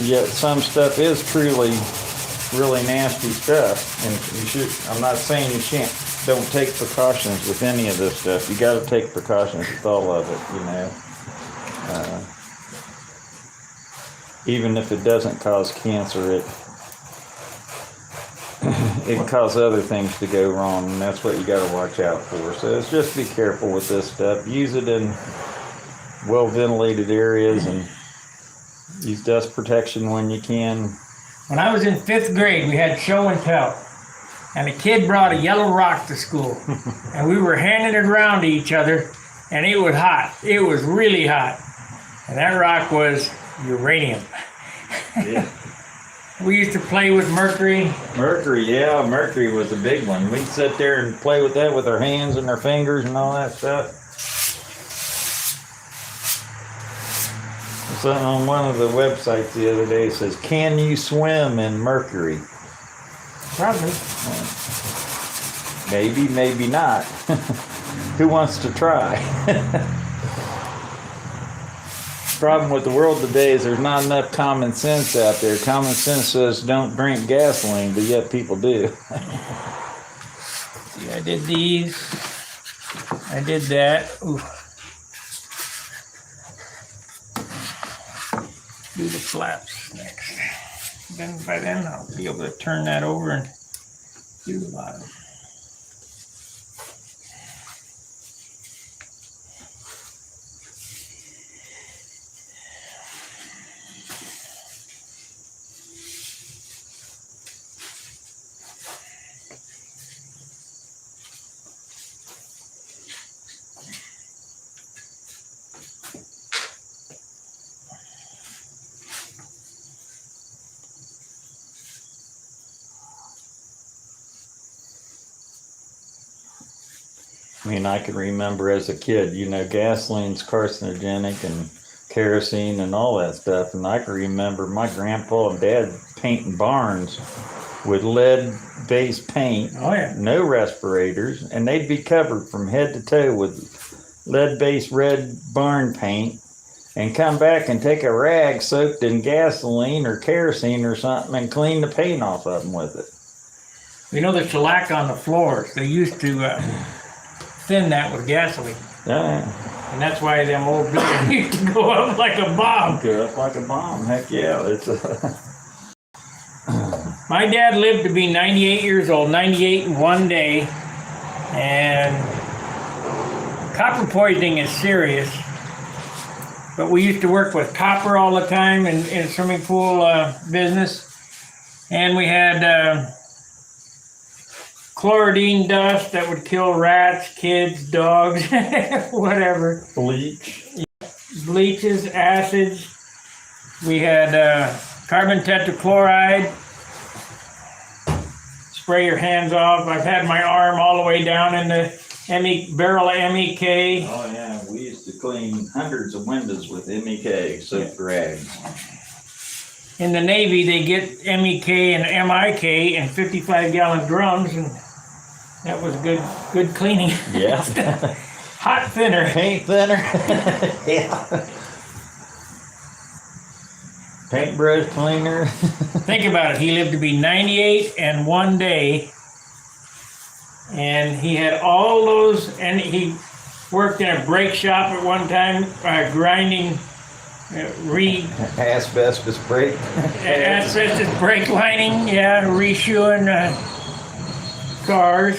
Yet some stuff is truly really nasty stuff, and you should. I'm not saying you don't take precautions with any of this stuff. You got to take precautions with all of it, you know. Even if it doesn't cause cancer, it can cause other things to go wrong, and that's what you got to watch out for. So it's just be careful with this stuff. Use it in well ventilated areas, and use dust protection when you can. When I was in 5th grade, we had show and tell. And a kid brought a yellow rock to school. And we were handing it around to each other. And it was hot. It was really hot. And that rock was uranium. Yeah. We used to play with mercury. Mercury, yeah. Mercury was a big one. We'd sit there and play with that with our hands and our fingers and all that stuff. Something on one of the websites the other day says, "Can you swim in mercury?" Probably. Maybe, maybe not. Who wants to try? Problem with the world today is there's not enough common sense out there. Common sense says don't drink gasoline, but yet people do. See, I did these. I did that. Ooh. Do the flaps next. Then by then I'll be able to turn that over and do the bottom. I mean, I can remember as a kid, you know, gasoline's carcinogenic and kerosene and all that stuff. And I can remember my grandpa and dad painting barns with lead-based paint. Oh, yeah. No respirators. And they'd be covered from head to toe with lead-based red barn paint. and come back and take a rag soaked in gasoline or kerosene or something and clean the paint off of them with it. You know the shellac on the floors, they used to thin that with gasoline. Yeah. And that's why them old buildings used to go up like a bomb. Go up like a bomb. Heck yeah. It's My dad lived to be 98 years old, 98 in one day. And copper poisoning is serious. But we used to work with copper all the time in swimming pool business. And we had chloridine dust that would kill rats, kids, dogs, whatever. bleach. Bleaches, acids. We had carbon tetrachloride. Spray your hands off. I've had my arm all the way down in the barrel of MEK. Oh yeah, we used to clean hundreds of windows with MEK soaked rags. In the Navy, they get MEK and MIK in 55-gallon drums, and that was good cleaning. Yeah. Hot thinner. Paint thinner. Yeah. Paintbrush cleaner. Think about it. He lived to be 98 and one day, and he had all those, and he worked in a brake shop at one time, grinding asbestos brake. asbestos brake lining, yeah, reshoeing cars.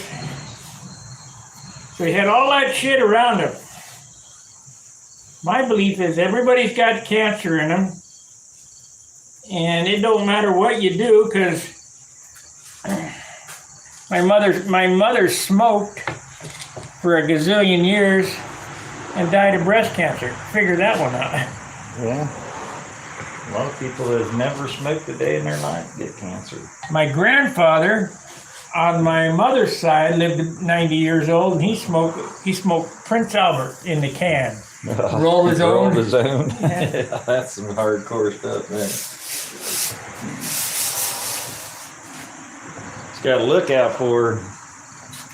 So he had all that shit around him. My belief is everybody's got cancer in them, and it don't matter what you do, because my mother smoked for a gazillion years and died of breast cancer. Figure that one out. Yeah. A lot of people that have never smoked a day in their life get cancer. My grandfather on my mother's side lived to 90 years old, and he smoked Prince Albert in the can. Roll his own. Roll his own. Yeah. That's some hardcore stuff, man. It's got to look out for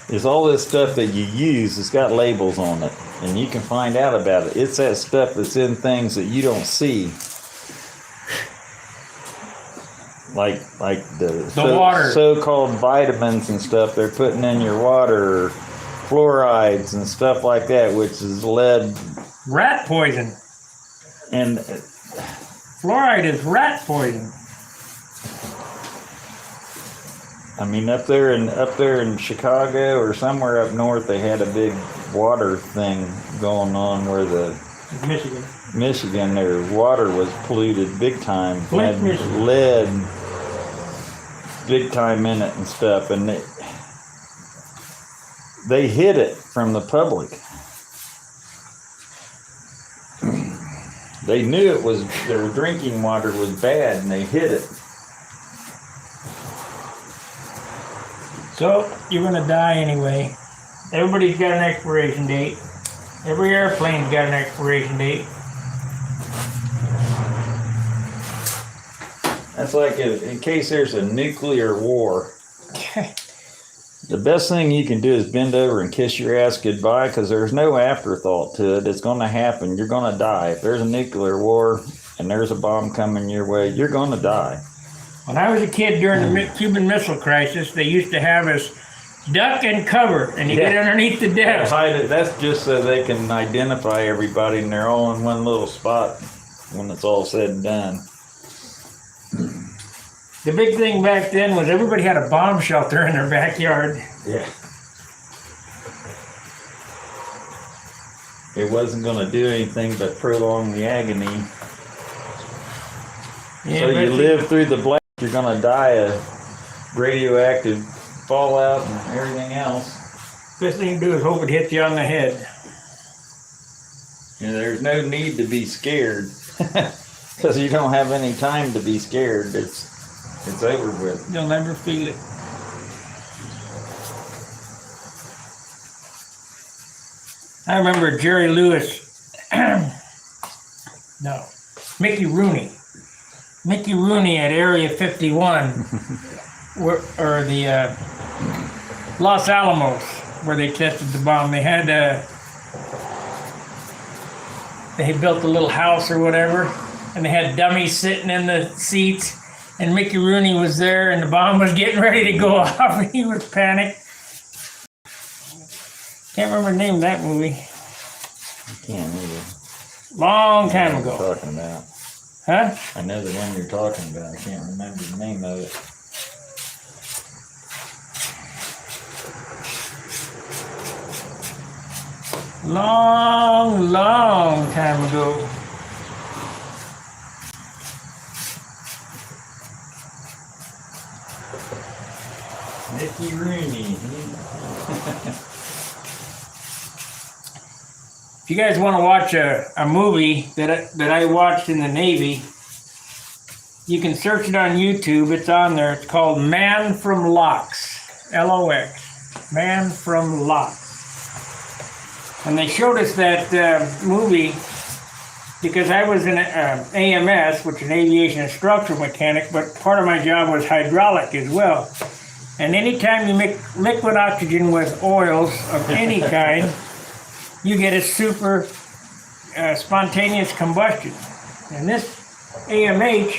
is all this stuff that you use. It's got labels on it, and you can find out about it. It's that stuff that's in things that you don't see, like the water, so-called vitamins and stuff they're putting in your water, or fluorides and stuff like that, which is lead. Rat poison. And fluoride is rat poison. I mean, up there in Chicago or somewhere up north, they had a big water thing going on where Michigan, their water was polluted big time. Had lead big time in it and stuff, and they hid it from the public. They knew their drinking water was bad, and they hid it. So, you're going to die anyway. Everybody's got an expiration date. Every airplane's got an expiration date. That's like in case there's a nuclear war. The best thing you can do is bend over and kiss your ass goodbye, because there's no afterthought to it. It's going to happen. You're going to die. If there's a nuclear war and there's a bomb coming your way, you're going to die. When I was a kid during the Cuban Missile Crisis, they used to have us duck and cover, and you get underneath the desk. That's just so they can identify everybody, and they're all in one little spot when it's all said and done. The big thing back then was everybody had a bomb shelter in their backyard. Yeah. It wasn't going to do anything but prolong the agony. Yeah, so you live through the blast, you're going to die of radioactive fallout and everything else. Best thing to do is hope it hits you on the head. You know, there's no need to be scared, because you don't have any time to be scared. It's over with. You'll never feel it. I remember Jerry Lewis, Mickey Rooney. Mickey Rooney at Area 51, or the Los Alamos, where they tested the bomb. They had they built a little house or whatever, and they had dummies sitting in the seats, and Mickey Rooney was there, and the bomb was getting ready to go off, and he was panicked. Can't remember the name of that movie. Can't either. Long time I know what ago. you're talking about. Huh? I know the one you're talking about. I can't remember the name of it. Long time ago. Mickey Rooney. If you guys want to watch a movie that I watched in the Navy, you can search it on YouTube. It's on there. It's called Man from Locks. L-O-X. Man from Locks. And they showed us that movie because I was an AMS, which is an aviation instructional mechanic, but part of my job was hydraulic as well. And anytime you mix liquid oxygen with oils of any kind, you get a super spontaneous combustion. And this AMH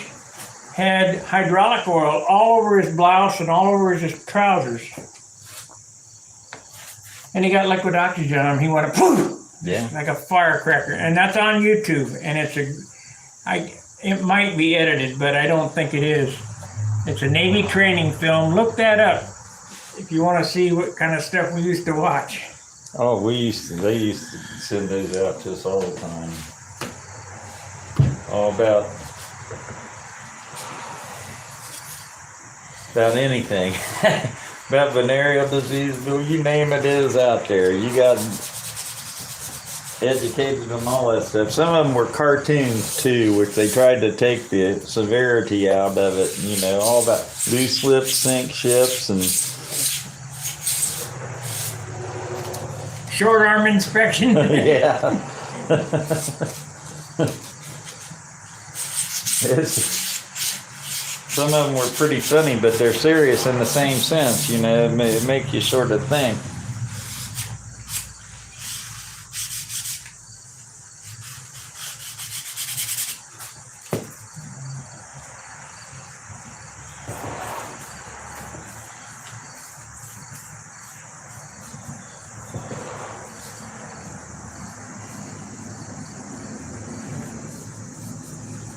had hydraulic oil all over his blouse and all over his trousers. And he got liquid oxygen on him. He went poof, Yeah. like a firecracker. And that's on YouTube. And it might be edited, but I don't think it is. It's a Navy training film. Look that up if you want to see what kind of stuff we used to watch. Oh, they used to send those out to us all the time. All about anything. About venereal disease, you name it is out there. You got educated on all that stuff. Some of them were cartoons too, which they tried to take the severity out of it. You know, all about loose lips sink ships and Short arm inspection. yeah. Some of them were pretty funny, but they're serious in the same sense. You know, it make you sort of think.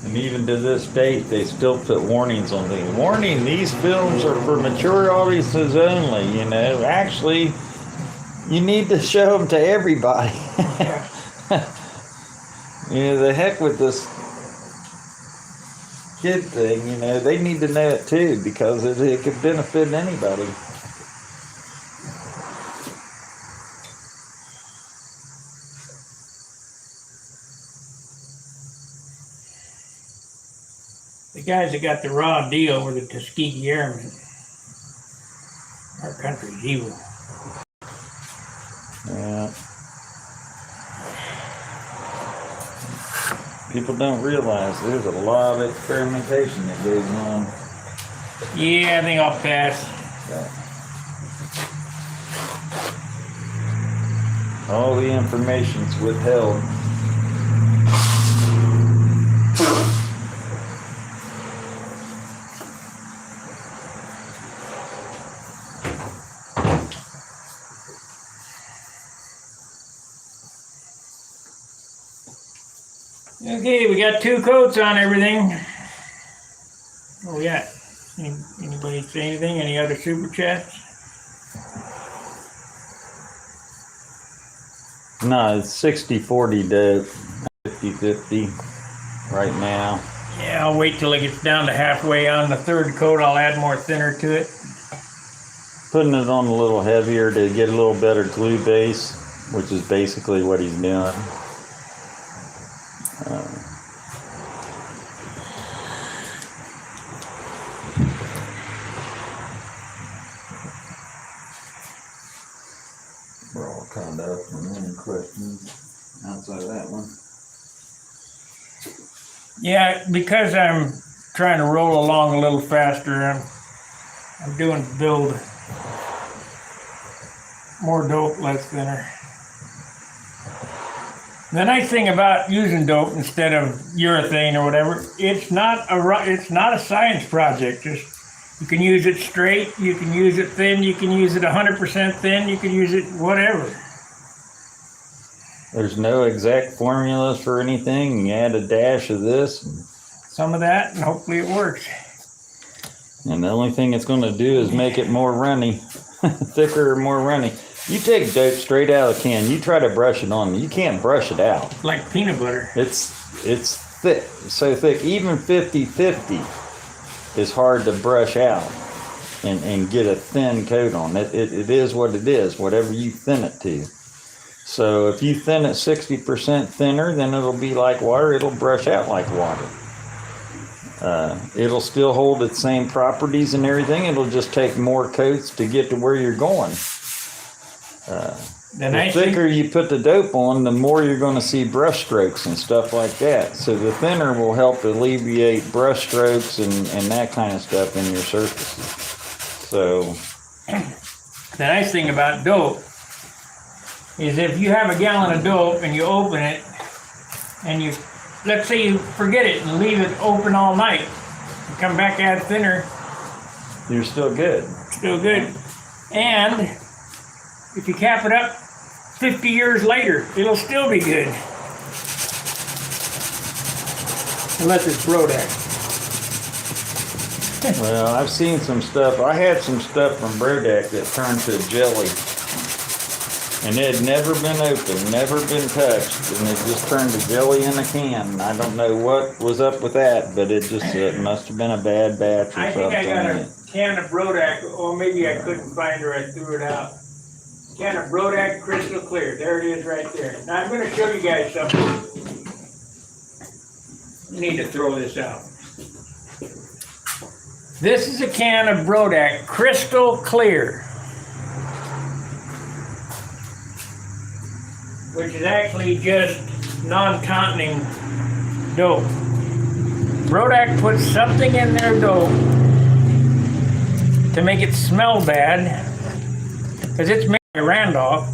And even to this date, they still put warnings on things. Warning, these films are for mature audiences only, you know. Actually, you need to show them to everybody. You know, the heck with this kid thing, you know, they need to know it too, because it could benefit anybody. The guys that got the raw deal were the Tuskegee Airmen. Our country's evil. Yeah. People don't realize there's a lot of experimentation that goes on. Yeah, I think I'll pass. All the information's withheld. Okay, we got 2 coats on everything. What we got? Anybody say anything? Any other super chats? No, it's 60-40 to 50-50 right now. Yeah, I'll wait till it gets down to halfway on the 3rd coat. I'll add more thinner to it. Putting it on a little heavier to get a little better glue base, which is basically what he's doing. We're all caught up on any questions outside of that one. Yeah, because I'm trying to roll along a little faster, I'm doing build more dope, less thinner. The nice thing about using dope instead of urethane or whatever, it's not a science project. Just you can use it straight, you can use it thin, you can use it 100% thin, you can use it whatever. There's no exact formulas for anything. You add a dash of this, some of that, and hopefully it works. and the only thing it's going to do is make it more runny, thicker or more runny. You take dope straight out of the can, you try to brush it on, you can't brush it out. Like peanut butter. It's thick, so thick. Even 50-50 is hard to brush out and get a thin coat on. It is what it is, whatever you thin it to. So if you thin it 60% thinner, then it'll be like water. It'll brush out like water. It'll still hold its same properties and everything. It'll just take more coats to get to where you're going. The thicker you put the dope on, the more you're going to see brush strokes and stuff like that. So the thinner will help alleviate brush strokes and that kind of stuff in your surfaces. So the nice thing about dope is if you have a gallon of dope and you open it and you, let's say you forget it and leave it open all night, you come back, add thinner, you're still good. Still good. And if you cap it up 50 years later, it'll still be good. Unless it's Brodak. Well, I've seen some stuff. I had some stuff from Brodak that turned to jelly. And it had never been opened, never been touched, and it just turned to jelly in a can. I don't know what was up with that, but it must have been a bad batch or something. I think I got a can of Brodak, or maybe I couldn't find her, I threw it out. Can of Brodak Crystal Clear, there it is right there. Now I'm going to show you guys something. You need to throw this out. This is a can of Brodak Crystal Clear, which is actually just non-tonining dope. Brodak puts something in their dope to make it smell bad, because it's made by Randolph.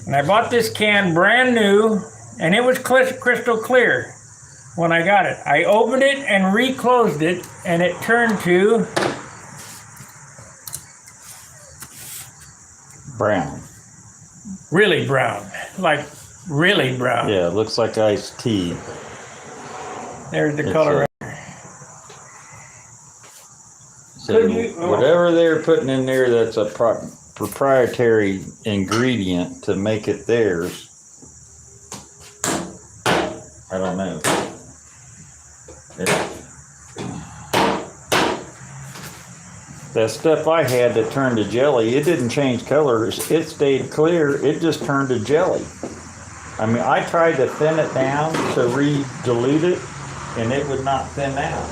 And I bought this can brand new, and it was crystal clear when I got it. I opened it and reclosed it, and it turned to brown. Really brown, like really brown. Yeah, it looks like iced tea. There's the color. So whatever they're putting in there, that's a proprietary ingredient to make it theirs. I don't know. That stuff I had that turned to jelly, it didn't change colors. It stayed clear. It just turned to jelly. I mean, I tried to thin it down to re-dilute it, and it would not thin out.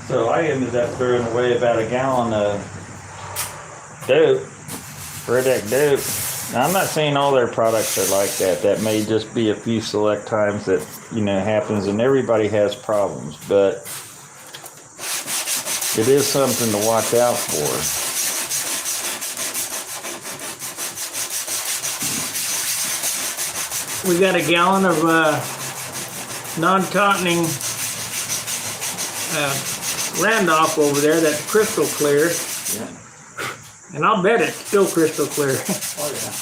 So I ended up throwing away about a gallon of dope, Brodak dope. Now, I'm not saying all their products are like that. That may just be a few select times that, happens, and everybody has problems, but it is something to watch out for. We got a gallon of non-tonining Randolph over there that's crystal clear. Yeah. And I'll bet it's still crystal clear. Oh, yeah.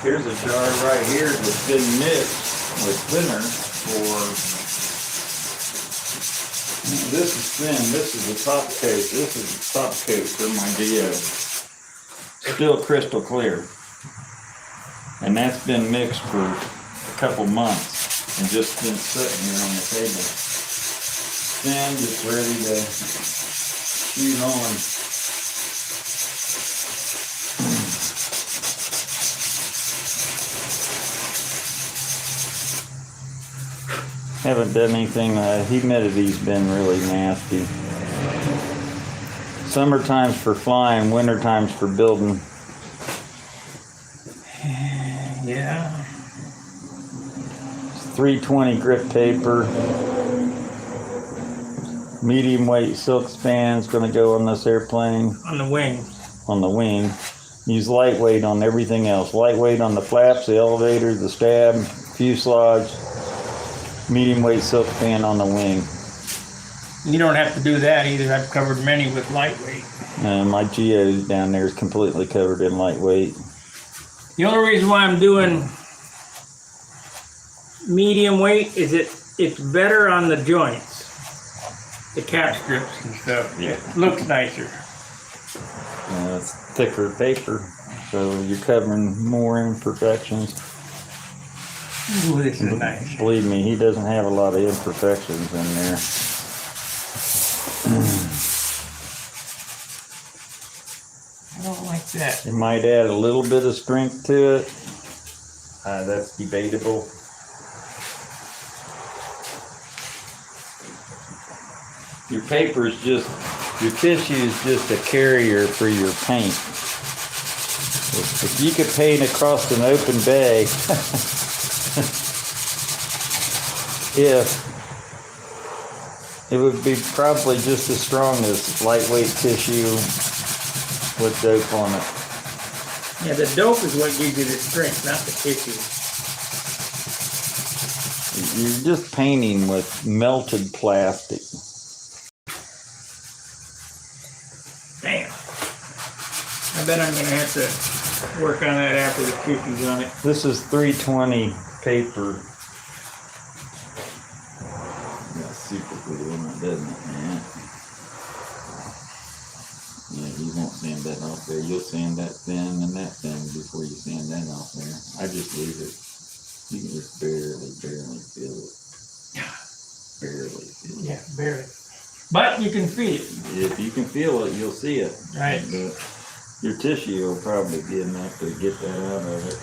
Here's a jar right here that's been mixed with thinner for... This is thin. This is the top coat. This is the top coat for my DO. Still crystal clear. And that's been mixed for a couple months and just been sitting here on the table. Thin, just ready to shoot on. Haven't done anything. Humidity's been really nasty. Summer times for flying, winter times for building. Yeah. 320 grit paper. Medium weight silk span's going to go on this airplane. On the wing. on the wing. Use lightweight on everything else. Lightweight on the flaps, the elevator, the stab, fuselage. Medium weight silk fan on the wing. You don't have to do that either. I've covered many with lightweight. My Geo down there is completely covered in lightweight. The only reason why I'm doing medium weight is it's better on the joints, the cap strips and stuff. Yeah. It looks nicer. It's thicker paper, so you're covering more imperfections. Ooh, this is nice. Believe me, he doesn't have a lot of imperfections in there. I don't like that. It might add a little bit of strength to it. That's debatable. Your paper is just, your tissue is just a carrier for your paint. If you could paint across an open bay, it would be probably just as strong as lightweight tissue with dope on it. Yeah, the dope is what gives you the strength, not the tissue. You're just painting with melted plastic. Damn. I bet I'm gonna have to work on that after the tissue's on it. This is 320 paper. Got super glue on it, doesn't it, man? Yeah, you won't sand that off there. You'll sand that thin and that thin before you sand that off there. I just leave it. You can just barely feel it. Barely feel it. Yeah, barely. But you can feel it. If you can feel it, you'll see it. Right. But your tissue will probably be enough to get that out of it.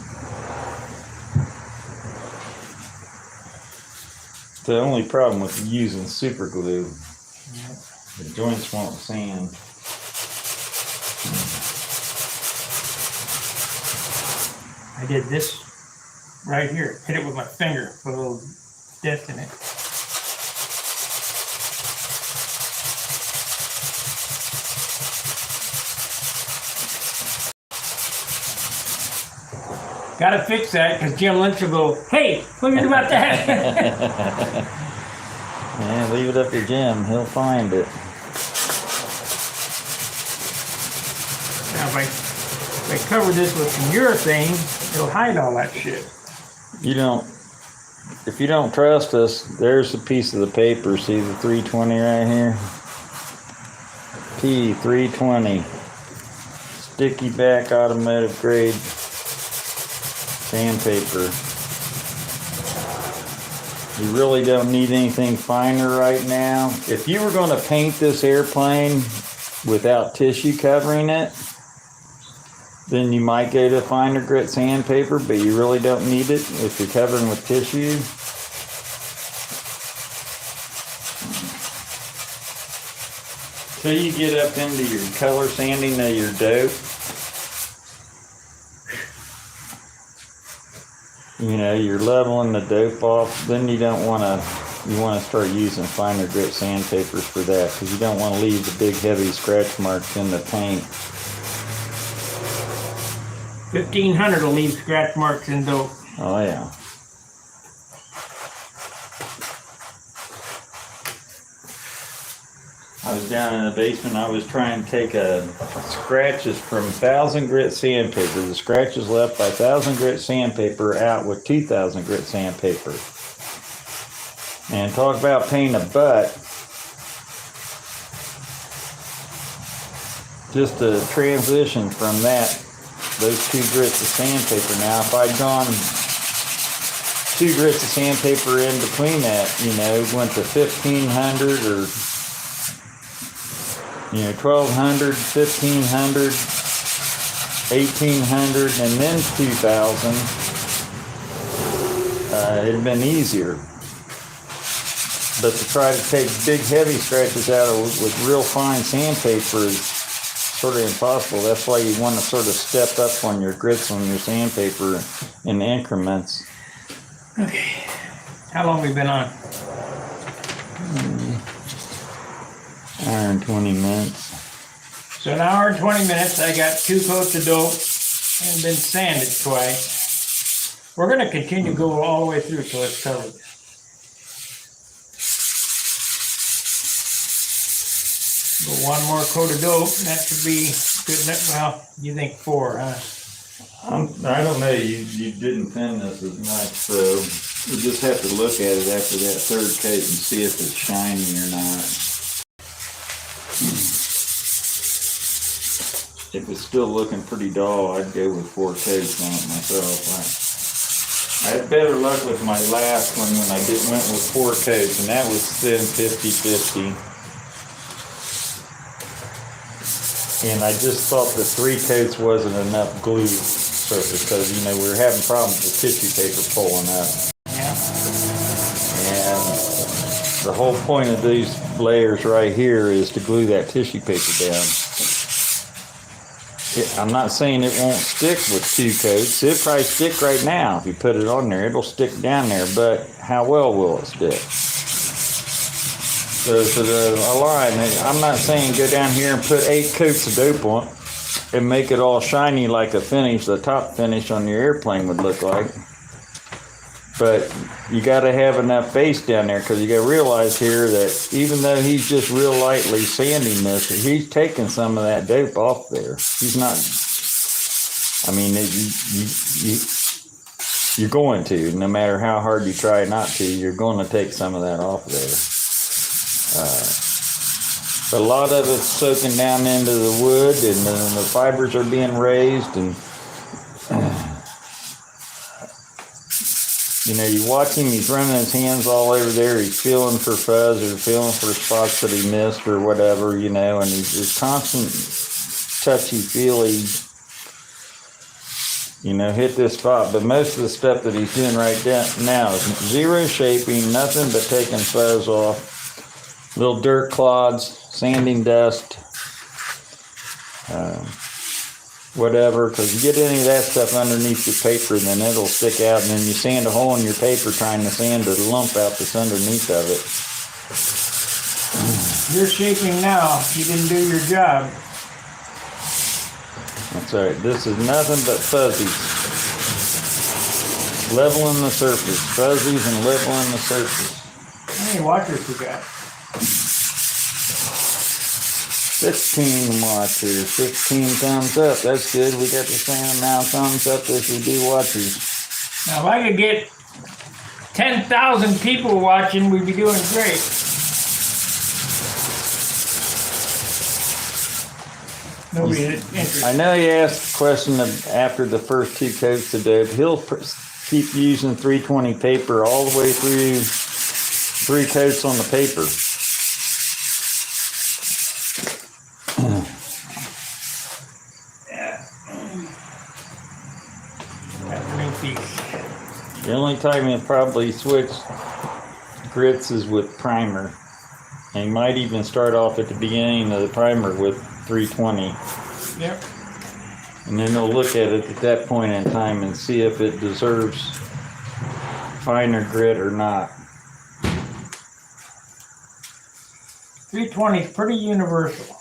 The only problem with using super glue, the joints won't sand. I did this right here. Hit it with my finger, put a little dent in it. Gotta fix that because Jim Lynch will go, hey, what do you do about that? Yeah, leave it up to Jim. He'll find it. Now, if I cover this with some urethane, it'll hide all that shit. If you don't trust us, there's a piece of the paper. See the 320 right here? P320. Sticky back automotive grade sandpaper. You really don't need anything finer right now. If you were going to paint this airplane without tissue covering it, then you might go to finer grit sandpaper, but you really don't need it if you're covering with tissue. Till you get up into your color sanding of your dope, you're leveling the dope off, then you want to start using finer grit sandpapers for that, because you don't want to leave the big heavy scratch marks in the paint. 1500 will leave scratch marks in dope. Oh yeah. I was down in the basement. I was trying to take scratches from 1000 grit sandpaper, the scratches left by 1000 grit sandpaper, out with 2000 grit sandpaper. And talk about painting a butt. Just a transition from those 2 grits of sandpaper. Now, if I'd gone 2 grits of sandpaper in between that, went to 1500 or 1200, 1500, 1800, and then 2000, it'd been easier. But to try to take big heavy scratches out with real fine sandpaper is sort of impossible. That's why you want to sort of step up on your grits on your sandpaper in increments. Okay. How long have we been on? Hour and 20 minutes. So an hour and 20 minutes, I got 2 coats of dope and been sanded twice. We're gonna continue to go all the way through till it's covered. Go one more coat of dope, and that should be good enough. Well, you think 4, huh? I don't know, you didn't thin this as much, so we just have to look at it after that 3rd coat and see if it's shiny or not. If it's still looking pretty dull, I'd go with 4 coats on it myself. I had better luck with my last one when I went with 4 coats, and that was thin 50-50. And I just thought the 3 coats wasn't enough glue surface because, you know, we were having problems with tissue paper pulling up. Yeah. And the whole point of these layers right here is to glue that tissue paper down. I'm not saying it won't stick with 2 coats. It'll probably stick right now. If you put it on there, it'll stick down there, but how well will it stick? So for the line, I'm not saying go down here and put 8 coats of dope on it and make it all shiny like a finish, the top finish on your airplane would look like. But you got to have enough base down there, because you got to realize here that even though he's just real lightly sanding this, he's taking some of that dope off there. He's not, I mean, you're going to, no matter how hard you try not to, you're going to take some of that off there. But a lot of it's soaking down into the wood, and the fibers are being raised, and you know, you watch him, he's running his hands all over there, he's feeling for fuzz or feeling for spots that he missed or whatever, you know, and he's constant touchy-feely, you know, hit this spot. But most of the stuff that he's doing right now is zero shaping, nothing but taking fuzz off, little dirt clods, sanding dust, whatever, because you get any of that stuff underneath your paper, then it'll stick out, and then you sand a hole in your paper trying to sand the lump out that's underneath of it. You're shaping now. You didn't do your job. That's all right. This is nothing but fuzzies. Leveling the surface. Fuzzies and leveling the surface. How many watchers you got? 16 watchers, 16 thumbs up. That's good. We got the same amount of thumbs up as we do watchers. Now, if I could get 10,000 people watching, we'd be doing great. Nobody interested. I know you asked the question of after the first 2 coats today. He'll keep using 320 paper all the way through 3 coats on the paper. The only time he'll probably switch grits is with primer. And he might even start off at the beginning of the primer with 320. Yep. And then he'll look at it at that point in time and see if it deserves finer grit or not. 320 is pretty universal.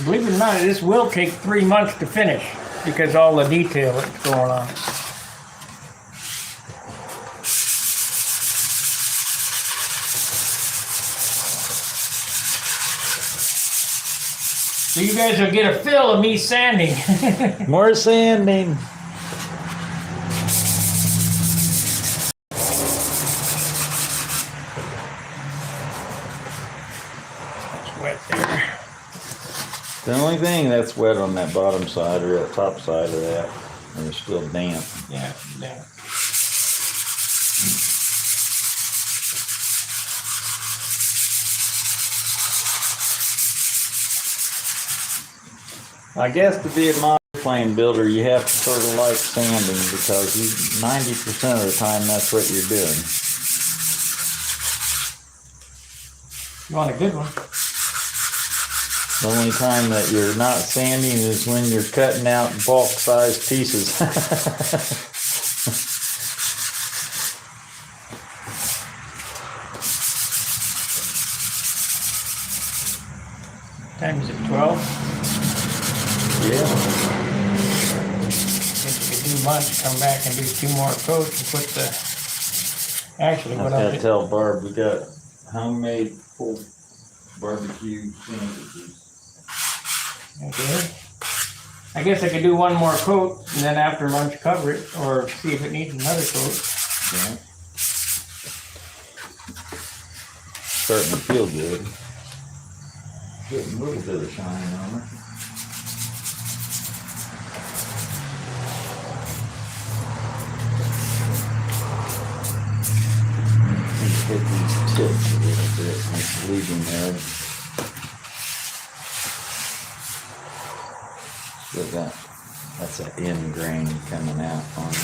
Believe it or not, this will take 3 months to finish because all the detail that's going on. So you guys will get a fill of me sanding. More sanding. It's wet there. The only thing that's wet on that bottom side or that top side of that, and it's still damp. Yeah, yeah. I guess to be a monoplane airplane builder, you have to sort of like sanding because 90% of the time that's what you're doing. You want a good one? The only time that you're not sanding is when you're cutting out bulk size pieces. Time is it 12? Yeah. If you could do lunch, come back and do 2 more coats and put the. Actually, I what I'll gotta do. tell Barb we got homemade pulled barbecue sandwiches. Okay. I guess I could do 1 more coat and then after lunch cover it, or see if it needs another coat. Yeah. Starting to feel good. Getting a little bit of shine on it. Hit these tips a little bit, like leaving there. Still got, that's that end grain coming out on me.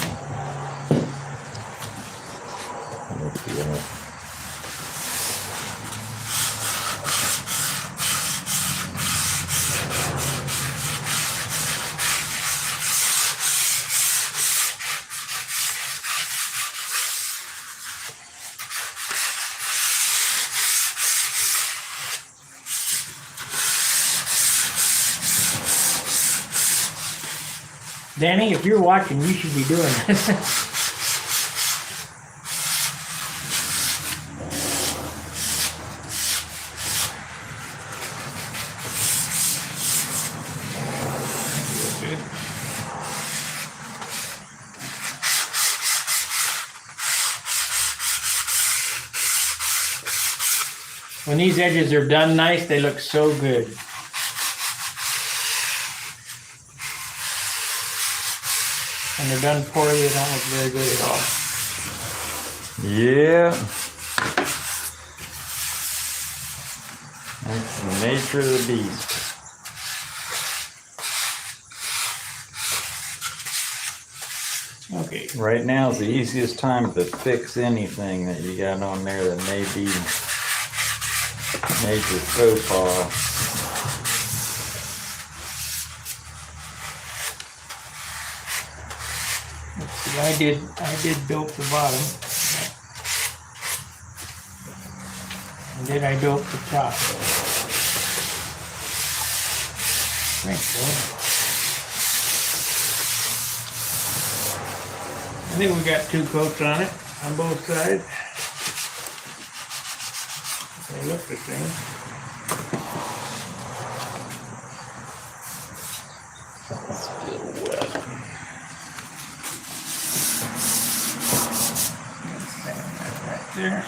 Look at that. Danny, if you're watching, you should be doing this. When these edges are done nice, they look so good. When they're done poorly, they don't look very good at all. Yeah. That's the nature of the beast. Okay. Right now is the easiest time to fix anything that you got on there that may be major faux pas. Let's see, I did dope the bottom. And then I dope the top. I think so. I think we got 2 coats on it, on both sides. They look the same. It's a little wet. Right there.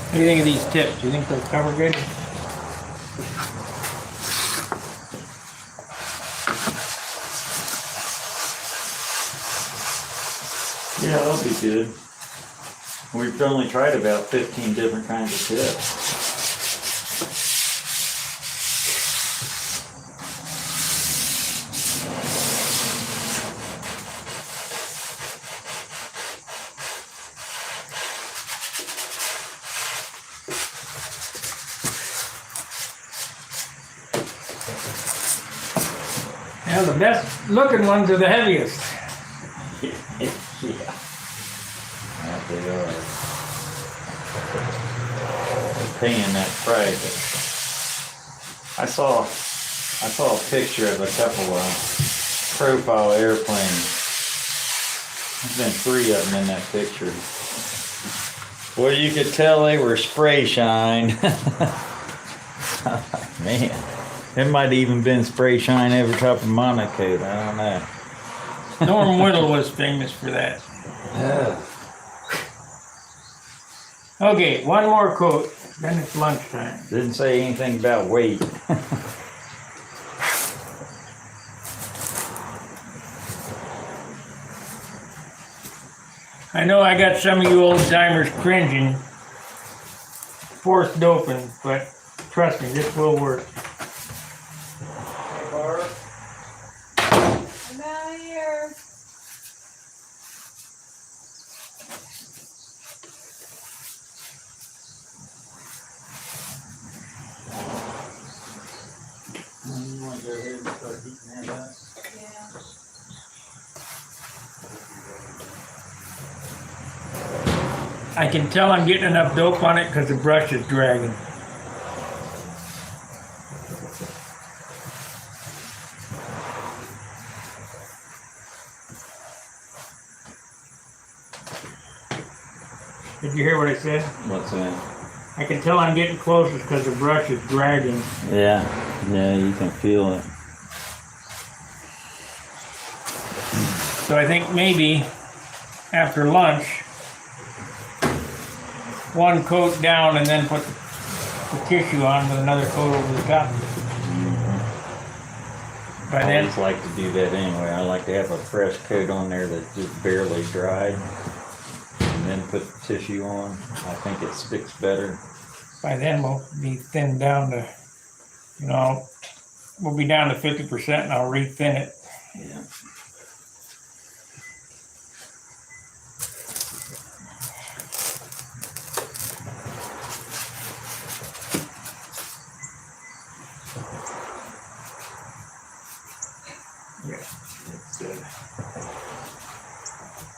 What do you think of these tips? Do you think they'll cover good? Yeah, that'll be good. We've only tried about 15 different kinds of tips. Now the best looking ones are the heaviest. Yeah. That they are. paying that price. I saw a picture of a couple of profile airplanes. There's been 3 of them in that picture. Well, you could tell they were spray shine. Man, it might even been spray shine over top of monocoat. I don't know. Norm Whittle was famous for that. Yeah. Okay, one more coat, then it's lunchtime. Didn't say anything about weight. I know I got some of you old timers cringing, forced doping, but trust me, this will work. Hey, Barb. I'm out of here. You want to go ahead and start heating that up? Yeah. I can tell I'm getting enough dope on it because the brush is dragging. Did you hear what I said? What's that? I can tell I'm getting closer because the brush is dragging. Yeah, you can feel it. So I think maybe after lunch, one coat down and then put the tissue on with another coat over the top. By I then, always like to do that anyway. I like to have a fresh coat on there that's just barely dried, and then put the tissue on. I think it sticks better. by then we'll be thinned down to, we'll be down to 50% and I'll re-thin it. Yeah. Yeah, it's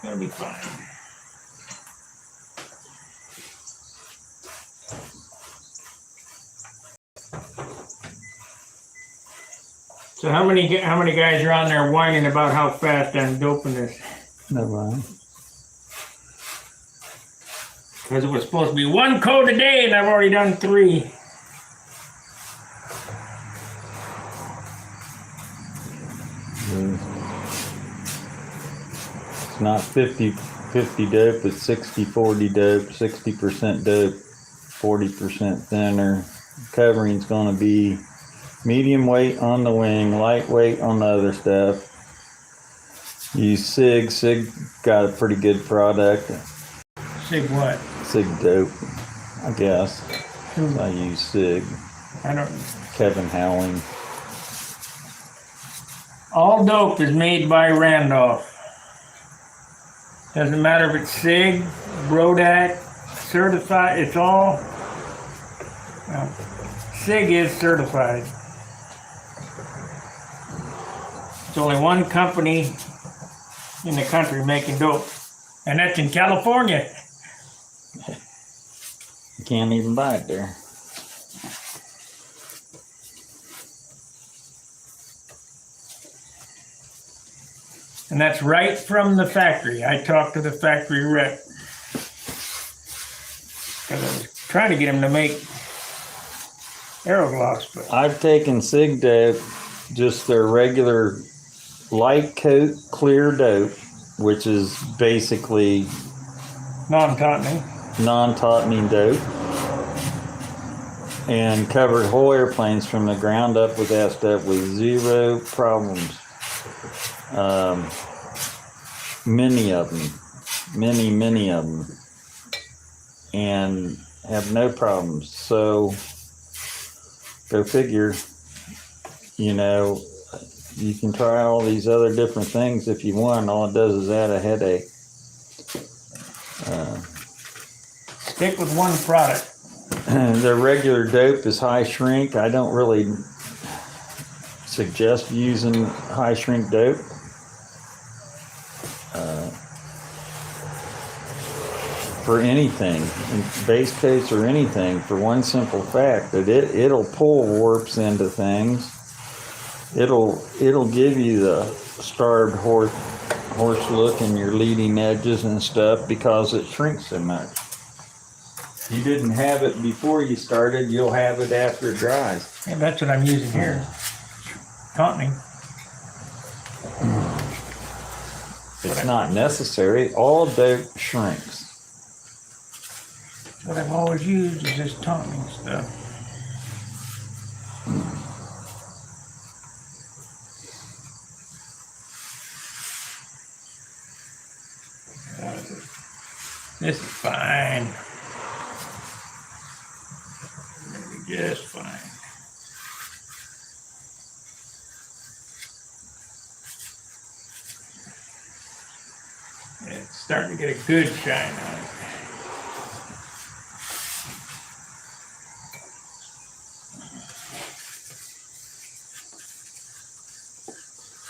gonna be fine. So how many guys are on there whining about how fast I'm doping this? No mind. Because it was supposed to be one coat a day and I've already done 3. It's not 50-50 dope, it's 60-40 dope, 60% dope, 40% thinner. Covering's gonna be medium weight on the wing, lightweight on the other stuff. Use SIG. SIG got a pretty good product. SIG what? SIG dope, I guess. Who? I use SIG. I don't. Kevin Howling. All dope is made by Randolph. Doesn't matter if it's SIG, Brodak, certified, it's all, well, SIG is certified. There's only one company in the country making dope, and that's in California. You can't even buy it there. And that's right from the factory. I talked to the factory rep. Because I was trying to get him to make Aerogloss, but I've taken SIG dope, just their regular light coat clear dope, which is basically non-tautening. non-tautening dope, and covered whole airplanes from the ground up with that stuff with 0 problems. Many of them, and have no problems. So go figure, you can try all these other different things if you want. All it does is add a headache. Stick with one product. The regular dope is high shrink. I don't really suggest using high shrink dope. for anything, base coats or anything, for one simple fact that it'll pull warps into things. It'll give you the starved horse look in your leading edges and stuff because it shrinks so much. You didn't have it before you started, you'll have it after it dries. Yeah, that's what I'm using here. Tauntauning. It's not necessary. All dope shrinks. What I've always used is this tauntauning stuff. This is fine. Just fine. It's starting to get a good shine on it.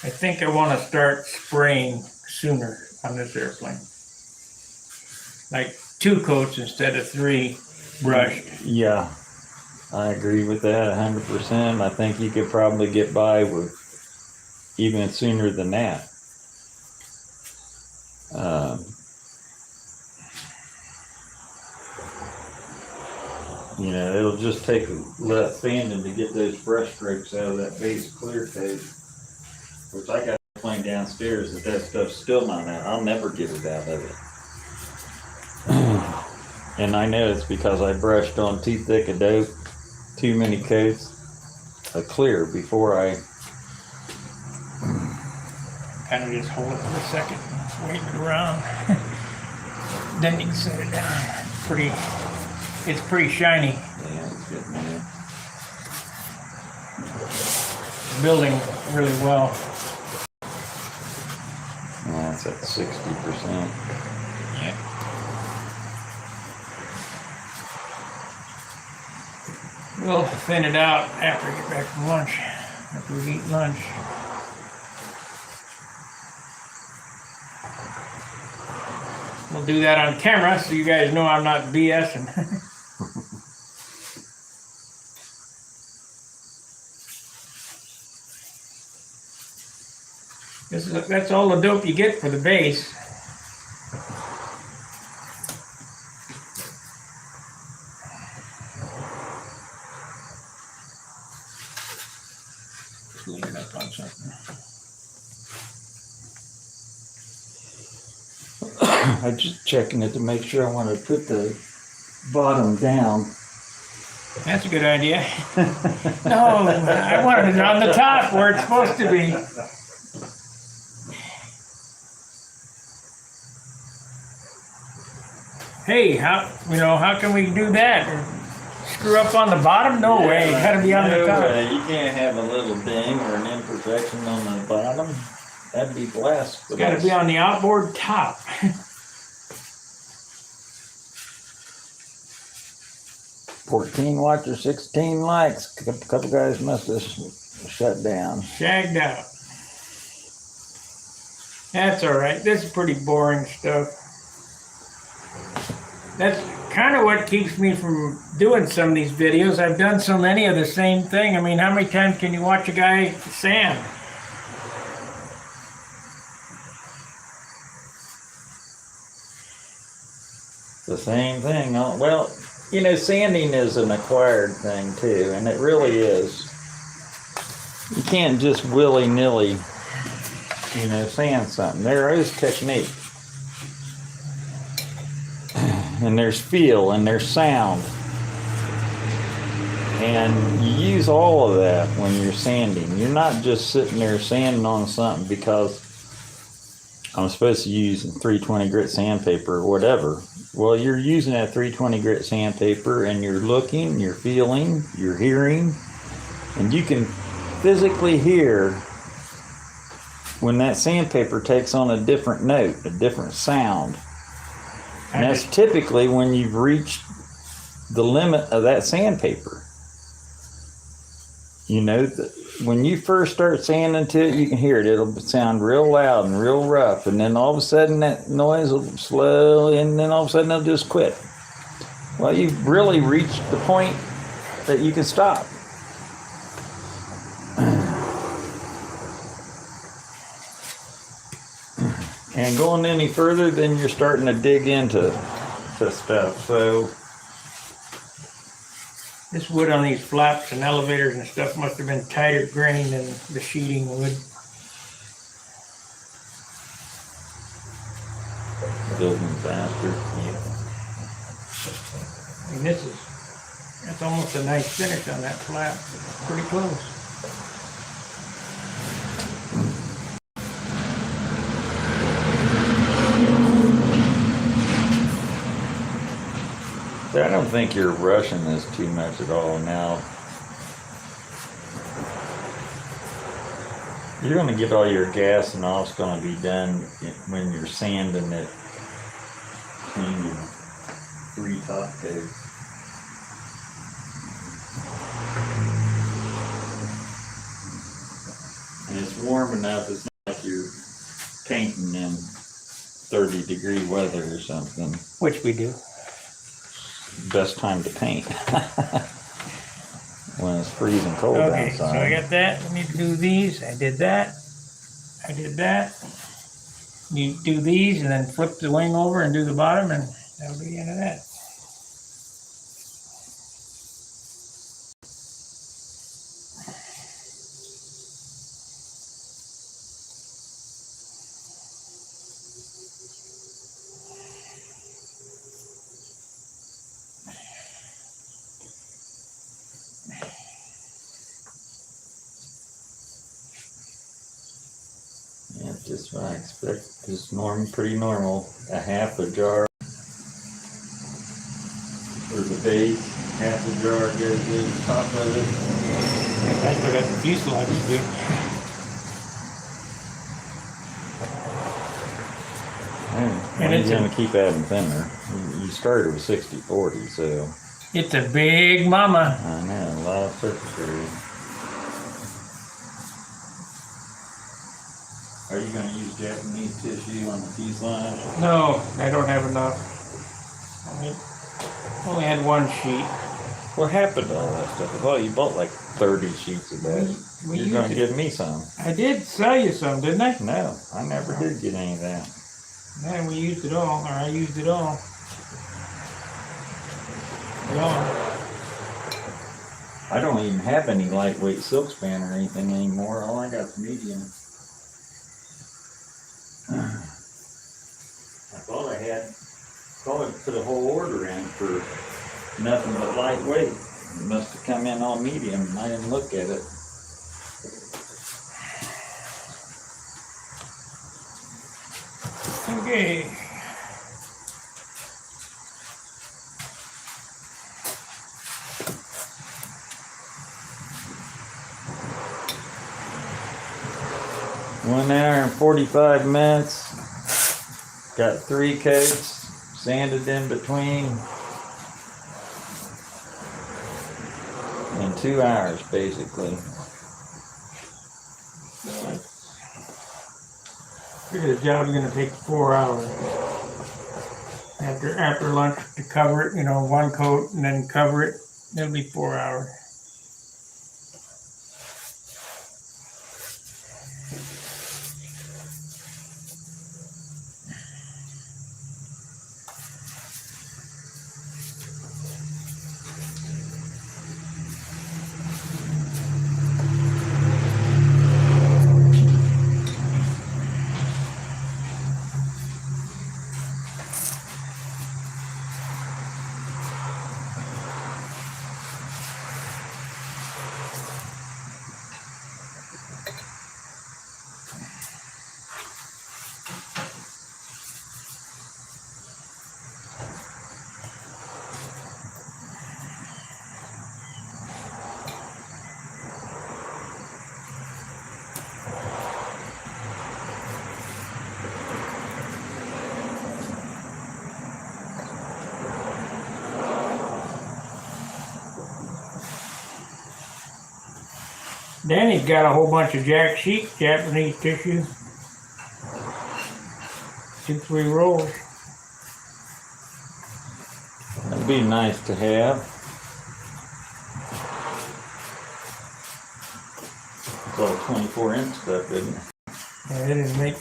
I think I want to start spraying sooner on this airplane. Like 2 coats instead of 3 brushed. Yeah, I agree with that 100%. I think you could probably get by with even sooner than that. You know, it'll just take a lot of sanding to get those brush strokes out of that base clear coat. Which I got a plane downstairs that stuff's still not out. I'll never get it out of it. And I know it's because I brushed on too thick a dope, too many coats of clear before I... Kind of just hold it for a second, wait it around. Then you can set it down. It's pretty shiny. Yeah, it's getting there. Building really well. Yeah, it's at 60%. Yeah. We'll thin it out after I get back from lunch, after we eat lunch. We'll do that on camera so you guys know I'm not BSing. That's all the dope you get for the base. Clean it up on something. I'm just checking it to make sure I want to put the bottom down. That's a good idea. No, I wanted it on the top where it's supposed to be. Hey, how can we do that? Screw up on the bottom? No way. It gotta be on the top. You can't have a little ding or an imperfection on the bottom. That'd be blasphemous. It's gotta be on the outboard top. 14 watts or 16 lights. A couple guys must have shut down. Shagged out. That's all right. This is pretty boring stuff. That's kind of what keeps me from doing some of these videos. I've done so many of the same thing. I mean, how many times can you watch a guy sand? The same thing. Well, you know, sanding is an acquired thing too, and it really is. You can't just willy-nilly, sand something. There is technique. And there's feel and there's sound. And you use all of that when you're sanding. You're not just sitting there sanding on something because I'm supposed to use 320 grit sandpaper or whatever. Well, you're using that 320 grit sandpaper and you're looking, you're feeling, you're hearing, and you can physically hear when that sandpaper takes on a different note, a different sound. And that's typically when you've reached the limit of that sandpaper. you know, when you first start sanding to it, you can hear it. It'll sound real loud and real rough, and then all of a sudden that noise will slowly, and then all of a sudden it'll just quit. Well, you've really reached the point that you can stop. And going any further, then you're starting to dig into stuff. So This wood on these flaps and elevators and stuff must have been tighter grained than the sheeting wood. building faster. I mean, that's almost a nice finish on that flap. Pretty close. I don't think you're rushing this too much at all now. You're going to get all your gas and all's going to be done when you're sanding it between your 3 top coats. And it's warm enough, it's not like you're painting in 30-degree weather or something. Which we do. Best time to paint. When it's freezing cold Okay, outside. so I got that. I need to do these. I did that. I did that. You do these and then flip the wing over and do the bottom, and that'll be the end of that. Yeah, just what I expect. Just pretty normal. A half a jar for the base, half a jar goes in the top of it. I still got the fuselage to do. And it's going to keep adding thinner. You started with 60/40, so. It's a big mama. I know, a lot of surface area. Are you going to use Japanese tissue on the fuselage? No, I don't have enough. I only had one sheet. What happened to all that stuff? I thought you bought like 30 sheets of that. We You're going to used give me some. I did sell you some, didn't I? No, I never did get any of that. Man, we used it all, or I used it all. Gone. I don't even have any lightweight silk span or anything anymore. All I got is medium. I thought I put a whole order in for nothing but lightweight. It must have come in all medium and I didn't look at it. Okay. One hour and 45 minutes. Got 3 coats sanded in between. In 2 hours, basically. Figure the job's gonna take 4 hours. After lunch to cover it, one coat and then cover it. It'll be 4 hours. Danny's got a whole bunch of jack sheet, Japanese tissue. 2-3 rolls. That'd be nice to have. It's all 24-inch stuff, isn't it? Yeah, they didn't make.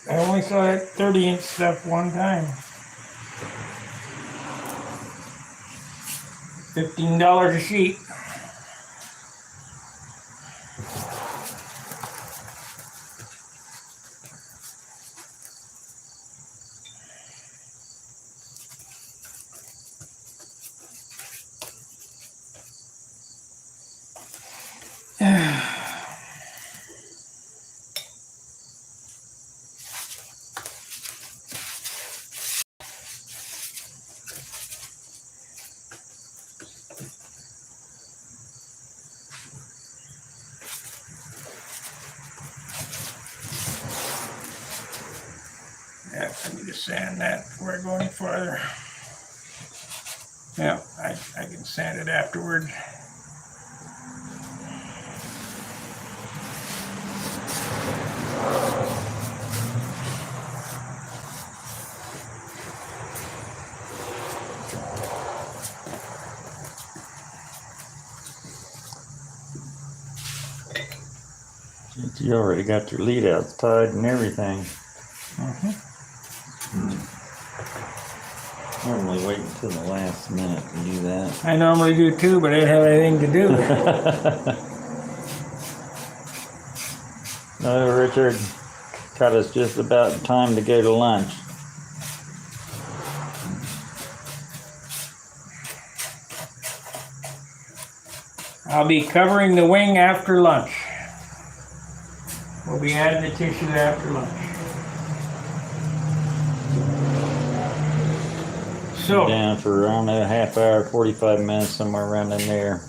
I only saw that 30-inch stuff one time. $15 a sheet. Yeah, I need to sand that before I go any farther. Yeah, I can sand it afterward. You already got your lead outs tied and everything. Normally wait until the last minute to do that. I normally do too, but I didn't have anything to do with it. No, Richard got us just about in time to go to lunch. I'll be covering the wing after lunch. We'll be adding the tissue after lunch. So, Down for around a half hour, 45 minutes, somewhere around in there.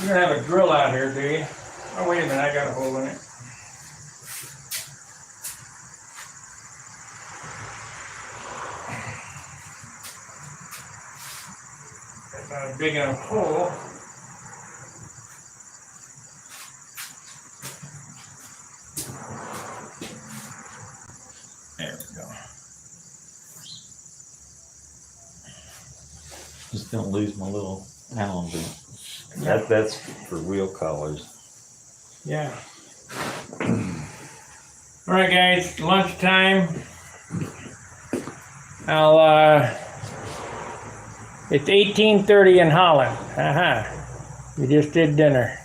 you don't have a drill out here, do you? Oh, wait a minute, I got a hole in it. That's not a big enough hole. There we go. Just don't lose my little Allen bit. Yeah. That's for wheel collars. Yeah. All right, guys, lunchtime. It's 18:30 in Holland. We just did dinner.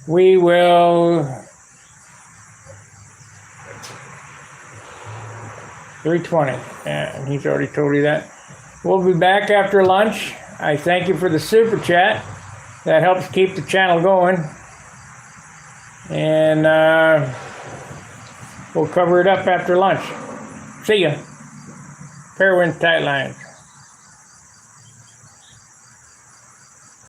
We will 3:20. Yeah, and he's already told you that. We'll be back after lunch. I thank you for the super chat. That helps keep the channel going. And we'll cover it up after lunch. See ya. Fair winds, tight lines.